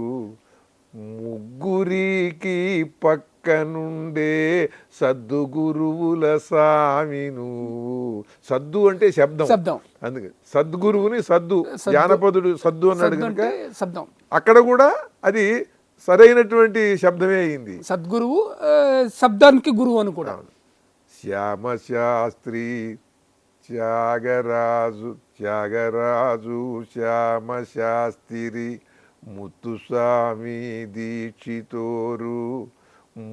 ముగ్గురికి పక్కనుండే సద్దు గురువుల సామి నువ్వు. సద్దు అంటే శబ్దం, అందుకే సద్గురువుని సద్దు, జానపదుడు సద్దు అన్నాడు కనుక శబ్దం అక్కడ కూడా అది సరైనటువంటి శబ్దమే అయింది. సద్గురువు శబ్దానికి గురువు అని కూడా. శ్యామ శాస్త్రి త్యాగరాజు శ్యామ శాస్త్రి ముత్తుస్వామి దీక్షితోరు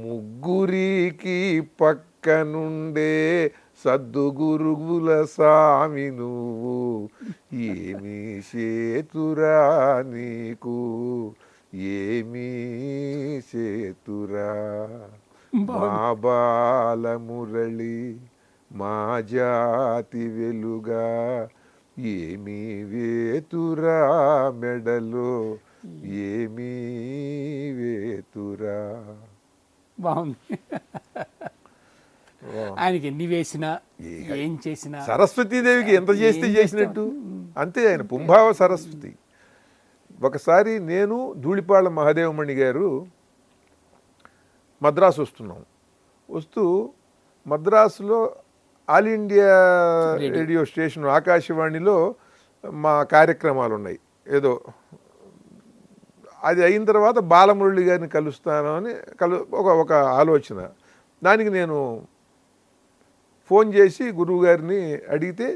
ముగ్గురికి పక్కనుండే సద్దు గురుగుల సామి నువ్వు. ఏమి చేతురా నీకు ఏమీ చేతురా మా బాలమురళి మా జాతి వెలుగా ఏమీ వేతురా మెడలో ఏమీ వేతురా. బాగుంది. ఆయనకి ఎన్ని వేసినా ఏం చేసినా సరస్వతీదేవికి ఎంత చేస్తే చేసినట్టు అంతే. ఆయన పుంభావ సరస్వతి. ఒకసారి నేను ధూళిపాళ్ళ మహాదేవమణి గారు మద్రాసు వస్తూ మద్రాసులో ఆల్ ఇండియా రేడియో స్టేషన్ ఆకాశవాణిలో మా కార్యక్రమాలు ఉన్నాయి. ఏదో అది అయిన తర్వాత బాలమురళి గారిని కలుస్తాను అని ఒక ఆలోచన. దానికి నేను ఫోన్ చేసి గురువు గారిని అడిగితే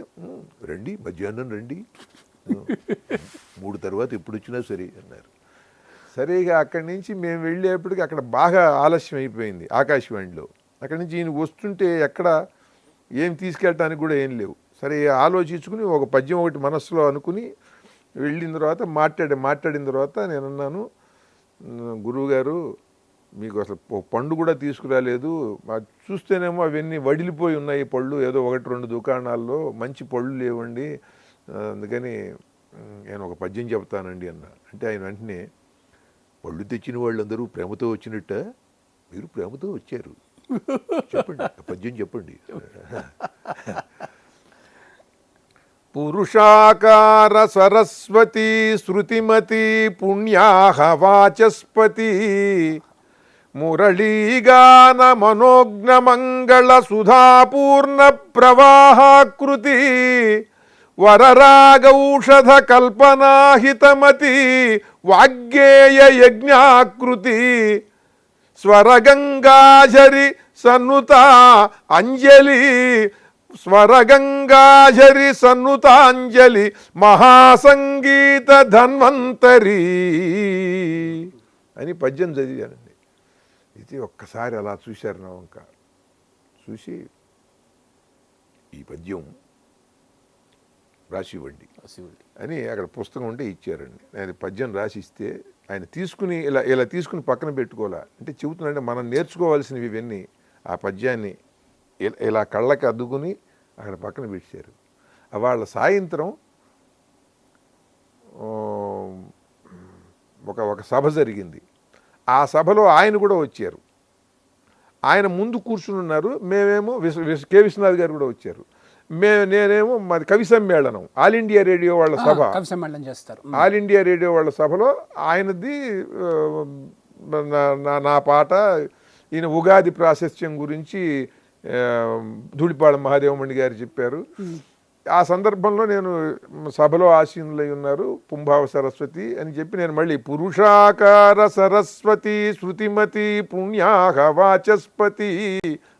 రండి మధ్యాహ్నం రండి 3 తర్వాత ఎప్పుడు వచ్చినా సరే అన్నారు. సరిగా అక్కడి నుంచి మేము వెళ్ళేప్పటికి అక్కడ బాగా ఆలస్యం అయిపోయింది ఆకాశవాణిలో. అక్కడి నుంచి ఈయన వస్తుంటే ఎక్కడ ఏం తీసుకెళ్ళటానికి కూడా ఏం లేవు. సరే ఆలోచించుకుని ఒక పద్యం ఒకటి మనస్సులో అనుకుని వెళ్ళిన తర్వాత మాట్లాడిన తర్వాత నేను అన్నాను, గురువుగారు మీకు అసలు పండు కూడా తీసుకురాలేదు, చూస్తేనేమో అవన్నీ వడిలిపోయి ఉన్నాయి పళ్ళు, ఏదో 1-2 దుకాణాల్లో మంచి పళ్ళు లేవండి, అందుకని నేను ఒక పద్యం చెప్తానండి అన్న. అంటే ఆయన వెంటనే పళ్ళు తెచ్చిన వాళ్ళందరూ ప్రేమతో వచ్చినట్ట, మీరు ప్రేమతో వచ్చారు, చెప్పండి పద్యం చెప్పండి. పురుషాకార సరస్వతి శృతిమతి పుణ్యాహ వాచస్పతి మురళీగాన మనోజ్ఞ మంగళ సుధాపూర్ణ ప్రవాహాకృతి వరరాగౌషధ కల్పనాహితమతి వాగ్గేయ యజ్ఞాకృతి స్వరగంగాజరి సన్నుత అంజలి స్వరగంగాజరి సన్నుతాంజలి మహాసంగీత ధన్వంతరి అని పద్యం చదివానండి. ఇది ఒక్కసారి అలా చూశారు నా వంక చూసి ఈ పద్యం రాసివ్వండి అని అక్కడ పుస్తకం ఉంటే ఇచ్చారండి. నేను పద్యం రాసిస్తే ఆయన తీసుకుని ఇలా తీసుకుని పక్కన పెట్టుకోవాలా అంటే చెబుతున్నాడంటే మనం నేర్చుకోవాల్సినవి ఇవన్నీ. ఆ పద్యాన్ని ఇలా కళ్ళకి అద్దుకుని అక్కడ పక్కన పెట్టారు. వాళ్ళ సాయంత్రం ఒక సభ జరిగింది. ఆ సభలో ఆయన కూడా వచ్చారు. ఆయన ముందు కూర్చుని ఉన్నారు. మేమేమో కె విశ్వనాథ్ గారు కూడా వచ్చారు. నేనేమో మాది కవి సమ్మేళనం, ఆల్ ఇండియా రేడియో వాళ్ళ సభ, కవి సమ్మేళనం చేస్తారు. ఆల్ ఇండియా రేడియో వాళ్ళ సభలో ఆయనది నా పాట, ఈయన ఉగాది ప్రాశస్త్యం గురించి ధూళిపాళ మహాదేవమణి గారు చెప్పారు. ఆ సందర్భంలో నేను సభలో ఆసీనులై ఉన్నారు పుంభావ సరస్వతి అని చెప్పి నేను మళ్ళీ పురుషాకార సరస్వతి శృతిమతి పుణ్యాహ వాచస్పతి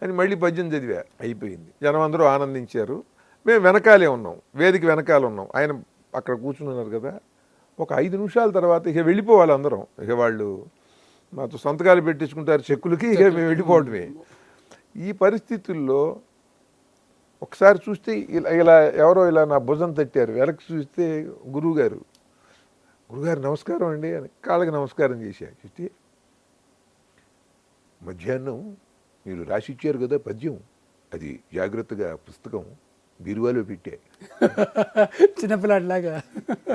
అని మళ్ళీ పద్యం చదివా. అయిపోయింది. జనం అందరూ ఆనందించారు. మేము వెనకాలే ఉన్నాం, వేదిక వెనకాల ఉన్నాం. ఆయన అక్కడ కూర్చుని ఉన్నారు కదా. ఒక 5 నిమిషాల తర్వాత ఇక వెళ్ళిపోవాలి అందరం. ఇక వాళ్ళు మాతో సంతకాలు పెట్టించుకుంటారు చెక్కులకి, ఇక మేము వెళ్ళిపోవడమే. ఈ పరిస్థితుల్లో ఒకసారి చూస్తే ఇలా ఎవరో ఇలా నా భుజం తట్టారు. వెనక్కి చూస్తే గురువుగారు నమస్కారం అండి అని కాళ్ళకి నమస్కారం చేశారు. చూస్తే మధ్యాహ్నం మీరు రాసిచ్చారు కదా పద్యం, అది జాగ్రత్తగా పుస్తకం బీరువాలో పెట్టే. చిన్నపిల్లాడిలాగా.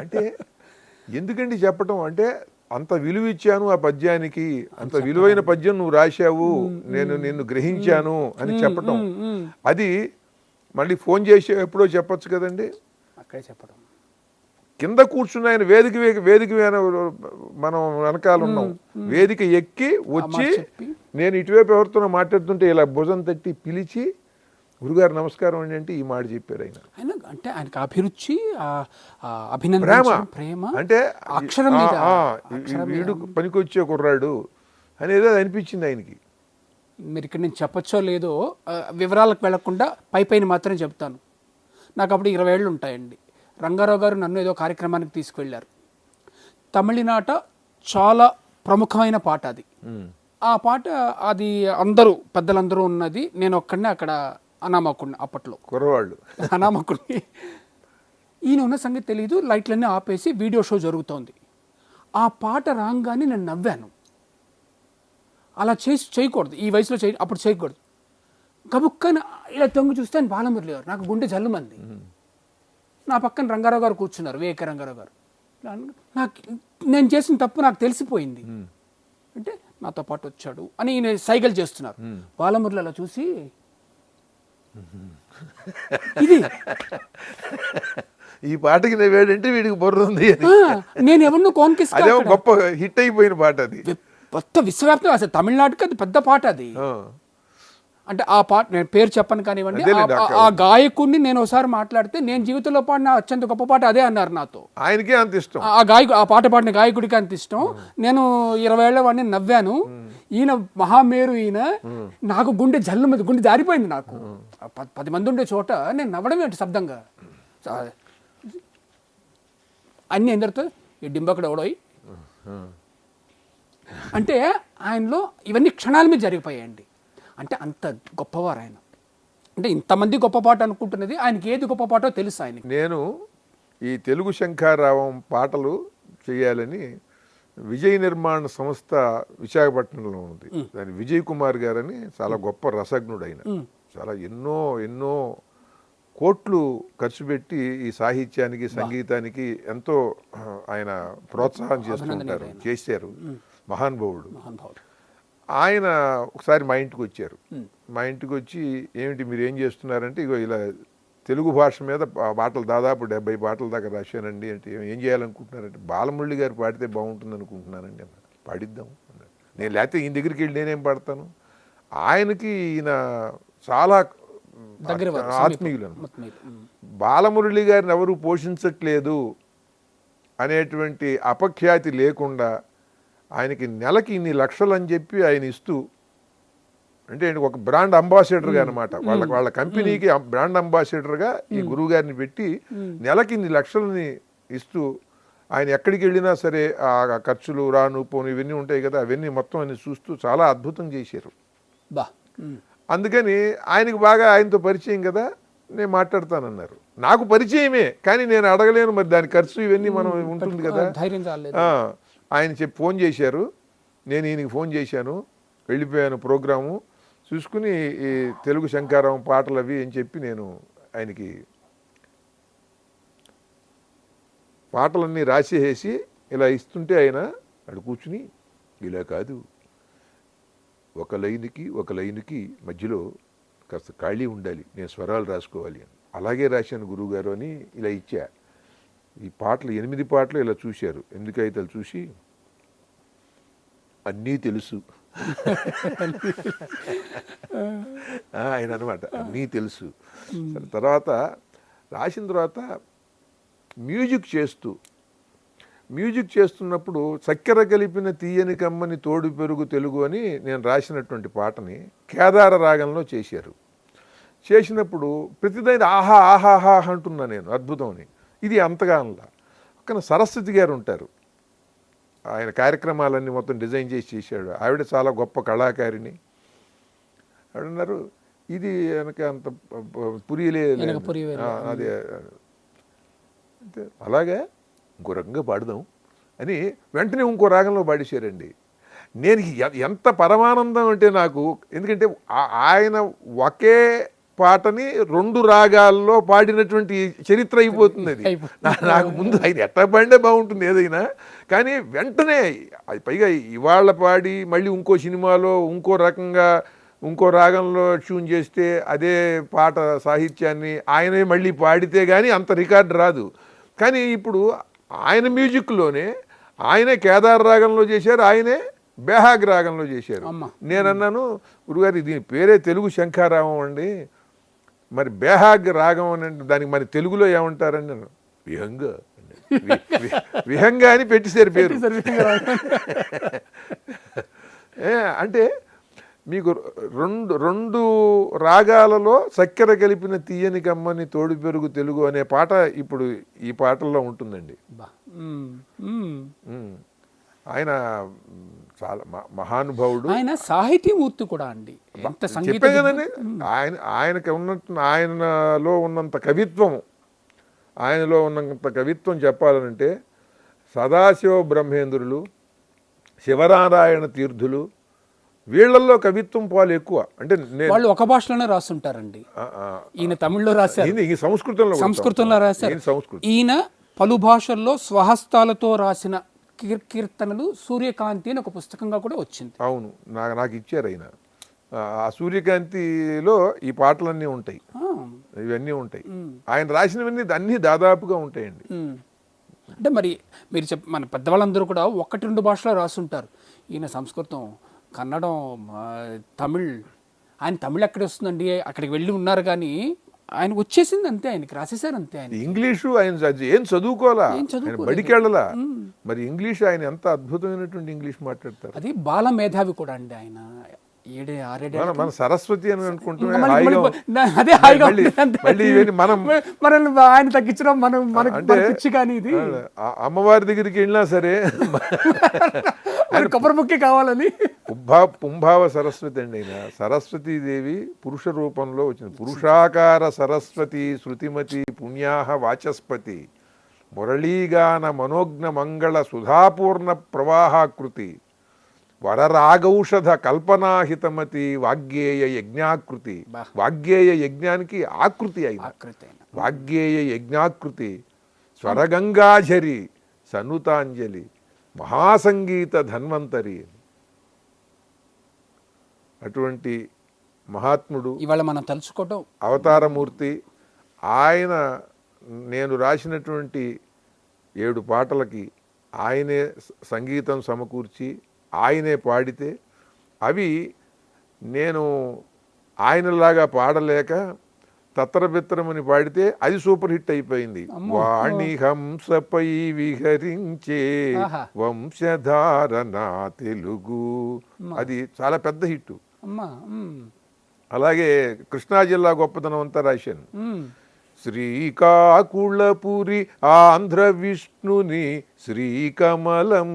అంటే ఎందుకండి చెప్పటం అంటే అంత విలువ ఇచ్చాను ఆ పద్యానికి, అంత విలువైన పద్యం నువ్వు రాశావు, నేను నిన్ను గ్రహించాను అని చెప్పటం. అది మళ్ళీ ఫోన్ చేసి ఎప్పుడో చెప్పొచ్చు కదండి. అక్కడే చెప్పడం. కింద కూర్చున్న ఆయన వేదిక మనం వెనకాల ఉన్నాం, వేదిక ఎక్కి వచ్చి నేను ఇటువైపు ఎవరితోనో మాట్లాడుతుంటే ఇలా భుజం తట్టి పిలిచి గురుగారు నమస్కారం అండి అంటే ఈ మాట చెప్పారు ఆయన. అంటే ఆయనకు అభిరుచి, అభినందన, ప్రేమ అంటే అక్షరం మీద వీడు పనికొచ్చే కుర్రాడు అనేది అది అనిపించింది ఆయనకి. మీరు ఇక్కడ నేను చెప్పచ్చో లేదో వివరాలకు వెళ్లకుండా పైన మాత్రం చెప్తాను. నాకు అప్పుడు 20 ఏళ్ళు ఉంటాయండి. రంగారావు గారు నన్ను ఏదో కార్యక్రమానికి తీసుకువెళ్ళారు. తమిళనాట చాలా ప్రముఖమైన పాట అది. ఆ పాట అది అందరూ పెద్దలందరూ ఉన్నది, నేను ఒక్కడినే అక్కడ అనామకుడిని, అప్పట్లో కుర్రవాళ్ళు అనామకుడిని. ఈయన ఉన్న సంగతి తెలియదు. లైట్లన్నీ ఆపేసి వీడియో షో జరుగుతోంది. ఆ పాట రాగానే నేను నవ్వాను. అలా చేయకూడదు, ఈ వయసులో అప్పుడు చేయకూడదు. గబుక్కన ఇలా తొంగి చూస్తే ఆయన బాలమురళి గారు, నాకు గుండె జల్లుమంది. నా పక్కన రంగారావు గారు కూర్చున్నారు, వివేక రంగారావు గారు. నాకు నేను చేసిన తప్పు నాకు తెలిసిపోయింది. అంటే నాతో పాటు వచ్చాడు అని ఈయన సైకిల్ చేస్తున్నారు. బాలమురళి అలా చూసి ఇది ఈ పాటకి వేడంటే వీడికి బుర్ర ఉంది, నేను ఎవరినో కోన్కిస్ గొప్ప హిట్ అయిపోయిన పాట అది, మొత్తం విశ్వవ్యాప్తంగా, అసలు తమిళనాడుకి అది పెద్ద పాట అది. అంటే ఆ పాట నేను పేరు చెప్పను కానివ్వండి, ఆ గాయకుడిని నేను ఒకసారి మాట్లాడితే నేను జీవితంలో పాడిన అత్యంత గొప్ప పాట అదే అన్నారు నాతో. ఆయనకే అంత ఇష్టం, ఆ పాట పాడిన గాయకుడికి అంత ఇష్టం. నేను 20 ఏళ్ల వాడిని నవ్వాను. ఈయన మహామేరు, ఈయన నాకు గుండె జల్లు మీద గుండె జారిపోయింది. నాకు 10 మంది ఉండే చోట నేను నవ్వడం ఏంటి శబ్దంగా. అన్ని ఎందరితో ఈ డింబక్కడ ఎవడోయి అంటే ఆయనలో ఇవన్నీ క్షణాల మీద జరిగిపోయాయండి. అంటే అంత గొప్పవారు ఆయన. అంటే ఇంతమంది గొప్ప పాట అనుకుంటున్నది, ఆయనకి ఏది గొప్ప పాటో తెలుసు ఆయనకి. నేను ఈ తెలుగు శంఖారావం పాటలు చేయాలని విజయ నిర్మాణ సంస్థ విశాఖపట్నంలో ఉంది. దాని విజయ్ కుమార్ గారని చాలా గొప్ప రసజ్ఞుడు ఆయన. చాలా ఎన్నో కోట్లు ఖర్చు పెట్టి ఈ సాహిత్యానికి సంగీతానికి ఎంతో ఆయన ప్రోత్సాహం చేస్తుంటారు, చేశారు. మహానుభావుడు. ఆయన ఒకసారి మా ఇంటికి వచ్చారు. మా ఇంటికి వచ్చి ఏమిటి మీరు ఏం చేస్తున్నారంటే, ఇగో ఇలా తెలుగు భాష మీద పాటలు దాదాపు 70 పాటల దాకా రాశానండి. అంటే ఏం చేయాలనుకుంటున్నారంటే, బాలమురళి గారు పాడితే బాగుంటుంది అనుకుంటున్నానండి అన్నారు. పాడిద్దాం అన్నారు. నేను లేకపోతే ఈయన దగ్గరికి వెళ్ళి నేనేం పాడతాను. ఆయనకి ఈయన చాలా ఆత్మీయులు. బాలమురళి గారిని ఎవరు పోషించట్లేదు అనేటువంటి అపఖ్యాతి లేకుండా ఆయనకి నెలకి ఇన్ని లక్షలు అని చెప్పి ఆయన ఇస్తూ, అంటే ఒక బ్రాండ్ అంబాసిడర్గా అనమాట, వాళ్ళ కంపెనీకి బ్రాండ్ అంబాసిడర్గా ఈ గురువు గారిని పెట్టి నెలకి ఇన్ని లక్షలని ఇస్తూ, ఆయన ఎక్కడికి వెళ్ళినా సరే ఆ ఖర్చులు రాను పోను ఇవన్నీ ఉంటాయి కదా, అవన్నీ మొత్తం ఆయన చూస్తూ చాలా అద్భుతం చేశారు. అందుకని ఆయనకు బాగా ఆయనతో పరిచయం కదా, నేను మాట్లాడతానన్నారు. నాకు పరిచయమే కానీ నేను అడగలేను, మరి దాని ఖర్చు ఇవన్నీ మనం ఉంటుంది కదా. ఆయన ఫోన్ చేశారు, నేను ఈయనకి ఫోన్ చేశాను, వెళ్ళిపోయాను ప్రోగ్రాము చూసుకుని ఈ తెలుగు శంఖారావం పాటలు అవి అని చెప్పి నేను ఆయనకి పాటలన్నీ రాసేసి ఇలా ఇస్తుంటే ఆయన అక్కడ కూర్చుని, ఇలా కాదు, ఒక లైన్కి మధ్యలో కాస్త ఖాళీ ఉండాలి, నేను స్వరాలు రాసుకోవాలి అని. అలాగే రాశాను గురువుగారు అని ఇలా ఇచ్చా. ఈ పాటలు 8 పాటలు ఇలా చూశారు. 8 కాగితాలు చూసి, అన్నీ తెలుసు ఆయన అనమాట, అన్నీ తెలుసు. తర్వాత రాసిన తర్వాత మ్యూజిక్ చేస్తున్నప్పుడు చక్కెర కలిపిన తీయని కమ్మని తోడు పెరుగు తెలుగు అని నేను రాసినటువంటి పాటని కేదార రాగంలో చేసినప్పుడు ప్రతిదైనా ఆహా ఆహాహా అంటున్నా నేను, అద్భుతం అని. ఇది అంతగా అనలా. కానీ సరస్వతి గారు ఉంటారు, ఆయన కార్యక్రమాలన్నీ మొత్తం డిజైన్ చేశాడు. ఆవిడ చాలా గొప్ప కళాకారిణి. ఆవిడన్నారు, ఇది వెనక అంత పురియలే, అదే అంటే అలాగే ఇంకో రకంగా పాడుదాం అని వెంటనే ఇంకో రాగంలో పాడేశారండి. నేను ఎంత పరమానందం అంటే నాకు, ఎందుకంటే ఆయన ఒకే పాటని 2 రాగాల్లో పాడినటువంటి చరిత్ర అయిపోతుంది అది. నాకు ముందు ఆయన ఎట్లా పాడితే బాగుంటుంది ఏదైనా, కానీ వెంటనే పైగా ఇవాళ పాడి మళ్ళీ ఇంకో సినిమాలో ఇంకో రకంగా ఇంకో రాగంలో ట్యూన్ చేస్తే అదే పాట సాహిత్యాన్ని ఆయనే మళ్ళీ పాడితే కానీ అంత రికార్డు రాదు. కానీ ఇప్పుడు ఆయన మ్యూజిక్లోనే ఆయనే కేదార్ రాగంలో చేశారు, ఆయనే బేహాగ్ రాగంలో చేశారు. నేను అన్నాను, గురుగారు దీని పేరే తెలుగు శంఖారావం అండి, మరి బేహాగ్ రాగం అని అంటే దానికి మరి తెలుగులో ఏమంటారని నేను విహంగా అని పెట్టేశారు పేరు. అంటే మీకు రెండు రాగాలలో చక్కెర కలిపిన తీయని కమ్మని తోడు పెరుగు తెలుగు అనే పాట ఇప్పుడు ఈ పాటల్లో ఉంటుందండి. ఆయన చాలా మహానుభావుడు, ఆయన సాహితీమూర్తి కూడా అండి. చెప్పే కదండి, ఆయనకి ఆయనలో ఉన్నంత కవిత్వం, ఆయనలో ఉన్నంత కవిత్వం చెప్పాలనంటే సదాశివ బ్రహ్మేంద్రులు, శివనారాయణ తీర్థులు, వీళ్ళల్లో కవిత్వం పాలు ఎక్కువ. అంటే వాళ్ళు ఒక భాషలోనే రాస్తుంటారండి. ఈయన తమిళ్లో రాశారు, సంస్కృతంలో రాశారు. ఈయన పలు భాషల్లో స్వహస్తాలతో రాసిన కీర్తనలు సూర్యకాంతి అని ఒక పుస్తకంగా కూడా వచ్చింది. అవును, నాకు ఇచ్చారు ఆయన. ఆ సూర్యకాంతిలో ఈ పాటలన్నీ ఉంటాయి, ఇవన్నీ ఉంటాయి. ఆయన రాసినవన్నీ అన్నీ దాదాపుగా ఉంటాయండి. అంటే మరి మీరు మన పెద్దవాళ్ళందరూ కూడా 1-2 భాషలో రాస్తుంటారు. ఈయన సంస్కృతం, కన్నడం, తమిళ్. ఆయన తమిళ్ ఎక్కడ వస్తుందండి, అక్కడికి వెళ్ళి ఉన్నారు కానీ ఆయన వచ్చేసింది అంతే, ఆయనకి రాసేసారు అంతే. ఆయన ఇంగ్లీషు ఆయన ఏం చదువుకోవాలా, బడికెళ్ళలా, మరి ఇంగ్లీష్ ఆయన ఎంత అద్భుతమైనటువంటి ఇంగ్లీష్ మాట్లాడతారు. అది బాల మేధావి కూడా అండి ఆయన. మన సరస్వతి అని అనుకుంటున్నాం, మనల్ని ఆయన తగ్గించడం మనకి కానీ ఇది అమ్మవారి దగ్గరికి వెళ్ళినా సరే కొబ్బరి ముక్కి కావాలని పుంభావ సరస్వతి అండి. ఆయన సరస్వతీదేవి పురుష రూపంలో వచ్చింది. పురుషాకార సరస్వతి శృతిమతి పుణ్యాహ వాచస్పతి మురళీగాన మనోజ్ఞ మంగళ సుధాపూర్ణ ప్రవాహాకృతి వరరాగౌషధ కల్పనాహితమతి వాగ్గేయ యజ్ఞాకృతి. వాగ్గేయ యజ్ఞానికి ఆకృతి అయిన వాగ్గేయ యజ్ఞాకృతి స్వరగంగాఝరి సనుతాంజలి మహాసంగీత ధన్వంతరి. అటువంటి మహాత్ముడు ఇవాళ మనం తలుచుకోవటం అవతారమూర్తి. ఆయన నేను రాసినటువంటి 7 పాటలకి ఆయనే సంగీతం సమకూర్చి ఆయనే పాడితే అవి నేను ఆయనలాగా పాడలేక తత్తరబిత్తరమని పాడితే అది సూపర్ హిట్ అయిపోయింది. వాణి హంసపై విహరించే వంశధారణ తెలుగు, అది చాలా పెద్ద హిట్. అలాగే కృష్ణా జిల్లా గొప్పతనం అంతా రాశాను. శ్రీకాకుళపురి ఆంధ్ర విష్ణుని శ్రీకమలం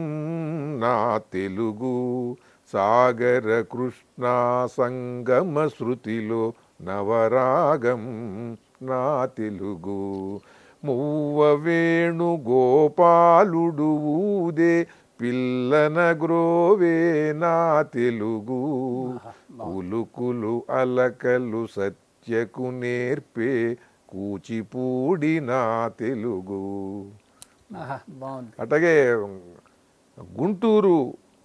నా తెలుగు, సాగర కృష్ణా సంగమ శృతిలో నవరాగం నా తెలుగు, మువ్వ వేణు గోపాలుడు ఊదే పిల్లన గ్రోవే నా తెలుగు, కులుకులు అలకలు సత్యకు నేర్పే కూచిపూడి నా తెలుగు. అట్లాగే గుంటూరు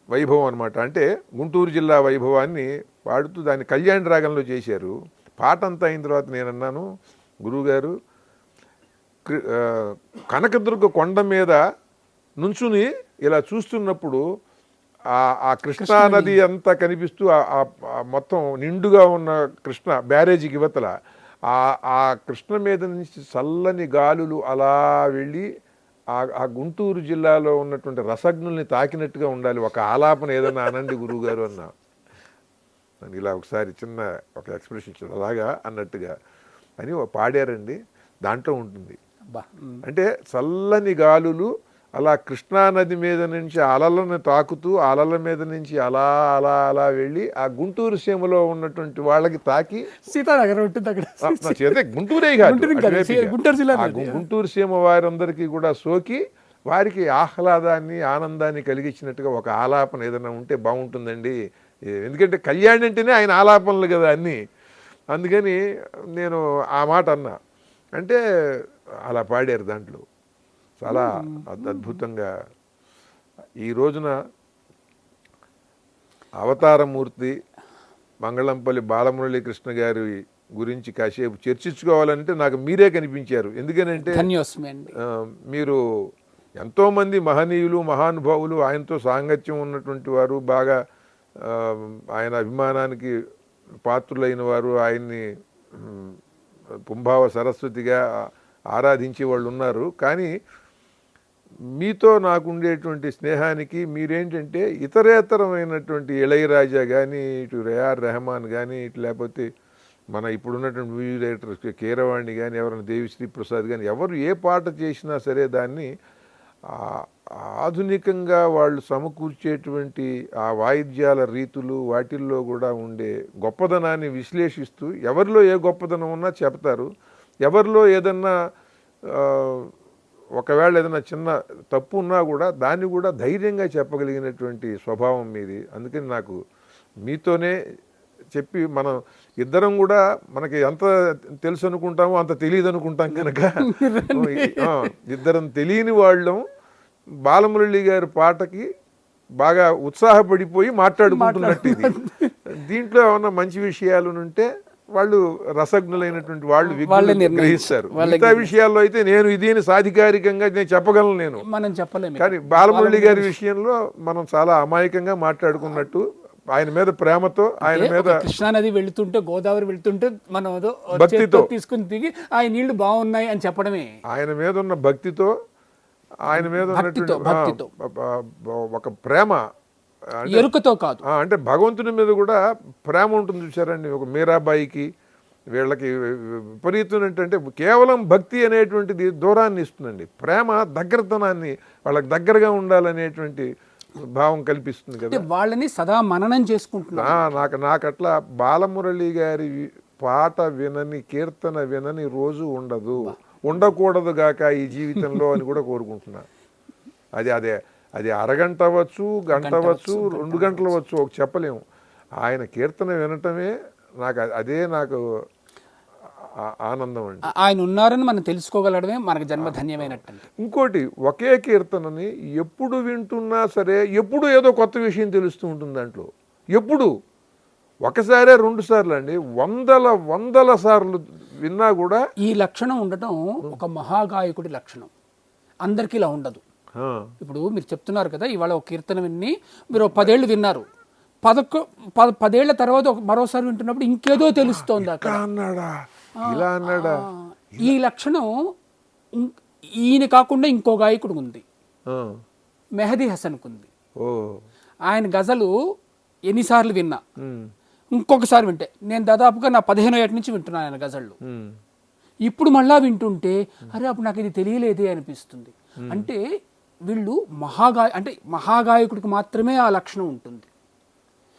వైభవం అనమాట, అంటే గుంటూరు జిల్లా వైభవాన్ని పాడుతూ దాన్ని కళ్యాణ రాగంలో చేశారు. పాట అంతా అయిన తర్వాత నేను అన్నాను, గురువుగారు కనకదుర్గ కొండ మీద నుంచుని ఇలా చూస్తున్నప్పుడు ఆ కృష్ణా నది అంతా కనిపిస్తూ మొత్తం నిండుగా ఉన్న కృష్ణ బ్యారేజీకి ఇవతల ఆ కృష్ణ మీద నుంచి చల్లని గాలులు అలా వెళ్ళి ఆ గుంటూరు జిల్లాలో ఉన్నటువంటి రసజ్ఞుల్ని తాకినట్టుగా ఉండాలి, ఒక ఆలాపన ఏదన్నా అనండి గురువుగారు అన్నా. ఇలా ఒకసారి చిన్న ఒక ఎక్స్ప్రెషన్ ఇచ్చాడు, అలాగా అన్నట్టుగా అని పాడారండి. దాంట్లో ఉంటుంది అంటే చల్లని గాలులు అలా కృష్ణానది మీద నుంచి అలలను తాకుతూ అలల మీద నుంచి అలా అలా అలా వెళ్ళి ఆ గుంటూరు సీమలో ఉన్నటువంటి వాళ్ళకి తాకి, సీతానగరం ఉంటుంది అక్కడ, గుంటూరే గుంటూరు సీమ వారందరికీ కూడా సోకి వారికి ఆహ్లాదాన్ని ఆనందాన్ని కలిగించినట్టుగా ఒక ఆలాపన ఏదైనా ఉంటే బాగుంటుందండి. ఎందుకంటే కళ్యాణ్ అంటేనే ఆయన ఆలాపనలు కదా అన్నీ. అందుకని నేను ఆ మాట అన్నా. అంటే అలా పాడారు దాంట్లో చాలా అద్భుతంగా. ఈ రోజున అవతారమూర్తి మంగళంపల్లి బాలమురళీకృష్ణ గారి గురించి కాసేపు చర్చించుకోవాలంటే నాకు మీరే కనిపించారు. ఎందుకనంటే ధన్యోస్మి అండి. మీరు ఎంతోమంది మహనీయులు మహానుభావులు ఆయనతో సాంగత్యం ఉన్నటువంటి వారు, బాగా ఆయన అభిమానానికి పాత్రులైన వారు, ఆయన్ని పుంభావ సరస్వతిగా ఆరాధించే వాళ్ళు ఉన్నారు. కానీ మీతో నాకు ఉండేటువంటి స్నేహానికి మీరేంటంటే ఇతరేతరమైనటువంటి ఇళయరాజా కానీ, ఇటు ఏఆర్ రెహమాన్ కానీ, ఇటు లేకపోతే మన ఇప్పుడున్నటువంటి మ్యూజిక్ డైరెక్టర్ కీరవాణి కానీ, ఎవరైనా దేవిశ్రీ ప్రసాద్ కానీ, ఎవరు ఏ పాట చేసినా సరే దాన్ని ఆధునికంగా వాళ్ళు సమకూర్చేటువంటి ఆ వాయిద్యాల రీతులు, వాటిల్లో కూడా ఉండే గొప్పదనాన్ని విశ్లేషిస్తూ ఎవరిలో ఏ గొప్పదనం ఉన్నా చెప్తారు. ఎవరిలో ఏదన్నా ఒకవేళ ఏదైనా చిన్న తప్పు ఉన్నా కూడా దాన్ని కూడా ధైర్యంగా చెప్పగలిగినటువంటి స్వభావం మీది. అందుకని నాకు మీతోనే చెప్పి, మనం ఇద్దరం కూడా మనకి ఎంత తెలుసు అనుకుంటామో అంత తెలియదు అనుకుంటాం కనుక ఇద్దరం తెలియని వాళ్ళం బాలమురళి గారి పాటకి బాగా ఉత్సాహపడిపోయి మాట్లాడుకుంటున్నట్టు ఇది. దీంట్లో ఏమన్నా మంచి విషయాలు ఉంటే వాళ్ళు రసజ్ఞులైనటువంటి వాళ్ళు గ్రహిస్తారు. మిగతా విషయాల్లో అయితే నేను ఇదేని సాధికారికంగా నేను చెప్పగలను, నేను మనం చెప్పలేము. కానీ బాలమురళి గారి విషయంలో మనం చాలా అమాయకంగా మాట్లాడుకున్నట్టు, ఆయన మీద ప్రేమతో, ఆయన మీద కృష్ణానది వెళుతుంటే, గోదావరి వెళుతుంటే మనం భక్తితో తీసుకుని దిగి ఆ నీళ్లు బాగున్నాయి అని చెప్పడమే. ఆయన మీద ఉన్న భక్తితో, ఆయన మీద ఉన్నటువంటి ఒక ప్రేమ, ఎరుకతో కాదు, అంటే భగవంతుని మీద కూడా ప్రేమ ఉంటుంది. చూసారండి, ఒక మీరాబాయికి వీళ్ళకి విపరీతం ఏంటంటే కేవలం భక్తి అనేటువంటిది దూరాన్ని ఇస్తుందండి. ప్రేమ దగ్గరతనాన్ని, వాళ్ళకి దగ్గరగా ఉండాలనేటువంటి భావం కల్పిస్తుంది కదా. వాళ్ళని సదా మననం చేసుకుంటున్నా. నాకు అట్లా బాలమురళి గారి పాట వినని, కీర్తన వినని రోజు ఉండదు, ఉండకూడదు గాక ఈ జీవితంలో అని కూడా కోరుకుంటున్నా. అది అరగంట అవ్వచ్చు, గంట అవ్వచ్చు, 2 గంటలు అవ్వచ్చు, ఒక చెప్పలేము. ఆయన కీర్తన వినటమే నాకు ఆనందం అండి. ఆయన ఉన్నారని మనం తెలుసుకోగలడమే మనకు జన్మధన్యమైనట్టు. ఇంకోటి, ఒకే కీర్తనని ఎప్పుడు వింటున్నా సరే ఎప్పుడు ఏదో కొత్త విషయం తెలుస్తూ ఉంటుంది దాంట్లో. ఎప్పుడు ఒకసారే 2 సార్లు అండి, వందల సార్లు విన్నా కూడా ఈ లక్షణం ఉండటం ఒక మహాగాయకుడి లక్షణం. అందరికీ ఇలా ఉండదు. ఇప్పుడు మీరు చెప్తున్నారు కదా, ఇవాళ ఒక కీర్తన విని మీరు 10 ఏళ్ళు విన్నారు, 10 ఏళ్ల తర్వాత మరోసారి వింటున్నప్పుడు ఇంకేదో తెలుస్తోంది అక్కడ. ఇలా అన్నాడా? ఈ లక్షణం ఈయన కాకుండా ఇంకో గాయకుడు ఉంది, మెహదీ హసన్కు ఉంది. ఆయన గజలు ఎన్నిసార్లు విన్నా ఇంకొకసారి వింటే, నేను దాదాపుగా నా 15వ ఏట నుంచి వింటున్నాను ఆయన గజళ్ళు. ఇప్పుడు మళ్ళా వింటుంటే అరే అప్పుడు నాకు ఇది తెలియలేదే అనిపిస్తుంది. అంటే వీళ్ళు మహాగాయకుడికి మాత్రమే ఆ లక్షణం ఉంటుంది.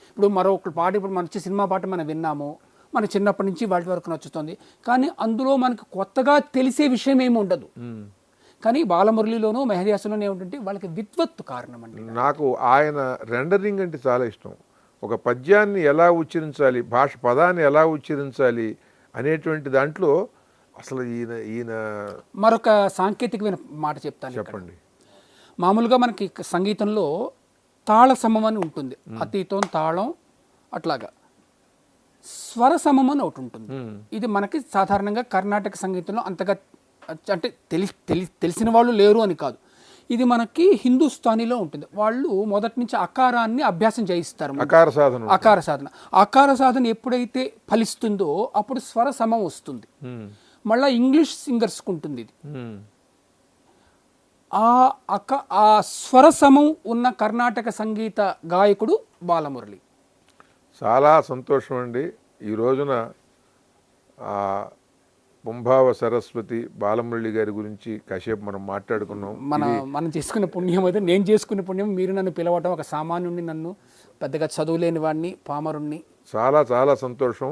ఇప్పుడు మరొక పాట, ఇప్పుడు మన సినిమా పాట మనం విన్నాము, మన చిన్నప్పటి నుంచి వాటి వరకు నచ్చుతుంది, కానీ అందులో మనకు కొత్తగా తెలిసే విషయం ఏమి ఉండదు. కానీ బాలమురళిలోనూ మెహదీ హసన్లోనూ ఏమిటంటే వాళ్ళకి విద్వత్తు కారణం అండి. నాకు ఆయన రెండరింగ్ అంటే చాలా ఇష్టం. ఒక పద్యాన్ని ఎలా ఉచ్చరించాలి, పదాన్ని ఎలా ఉచ్చరించాలి అనేటువంటి దాంట్లో అసలు ఈయన మరొక సాంకేతికమైన మాట చెప్తాను, చెప్పండి. మామూలుగా మనకి సంగీతంలో తాళ సమం అని ఉంటుంది, అతీతం తాళం అట్లాగా. స్వర సమం అని ఒకటి ఉంటుంది. ఇది మనకి సాధారణంగా కర్ణాటక సంగీతంలో అంతగా అంటే తెలిసిన వాళ్ళు లేరు అని కాదు, ఇది మనకి హిందుస్థానీలో ఉంటుంది. వాళ్ళు మొదటి నుంచి అకారాన్ని అభ్యాసం చేయిస్తారు. అకార సాధన ఎప్పుడైతే ఫలిస్తుందో అప్పుడు స్వర సమం వస్తుంది. మళ్ళా ఇంగ్లీష్ సింగర్స్కి ఉంటుంది ఇది. ఆ స్వర సమం ఉన్న కర్ణాటక సంగీత గాయకుడు బాలమురళి. చాలా సంతోషం అండి. ఈ రోజున పుంభావ సరస్వతి బాలమురళి గారి గురించి కాసేపు మనం మాట్లాడుకున్నాం. మనం చేసుకున్న పుణ్యం అయితే, నేను చేసుకున్న పుణ్యం మీరు నన్ను పిలవటం, ఒక సామాన్యుడిని, నన్ను పెద్దగా చదువులేని వాడిని, పామరుణ్ణి. చాలా చాలా సంతోషం.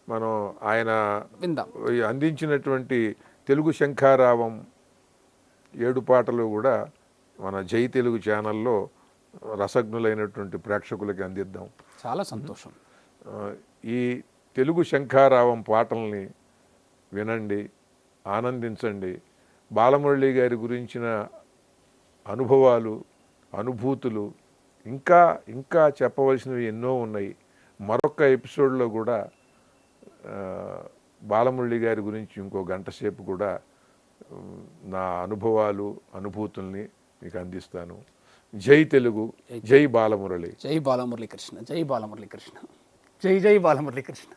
మనం ఆయన అందించినటువంటి తెలుగు శంఖారావం 7 పాటలు కూడా మన జై తెలుగు ఛానల్లో రసజ్ఞులైనటువంటి ప్రేక్షకులకి అందిద్దాం. చాలా సంతోషం. ఈ తెలుగు శంఖారావం పాటల్ని వినండి, ఆనందించండి. బాలమురళి గారి గురించిన అనుభవాలు, అనుభూతులు ఇంకా ఇంకా చెప్పవలసినవి ఎన్నో ఉన్నాయి. మరొక ఎపిసోడ్లో కూడా బాలమురళి గారి గురించి ఇంకో గంట సేపు కూడా నా అనుభవాలు అనుభూతుల్ని మీకు అందిస్తాను. జై తెలుగు, జై బాలమురళి. జై బాలమురళీ కృష్ణ, జై బాలమురళీ కృష్ణ, జై జై బాలమురళీ కృష్ణ.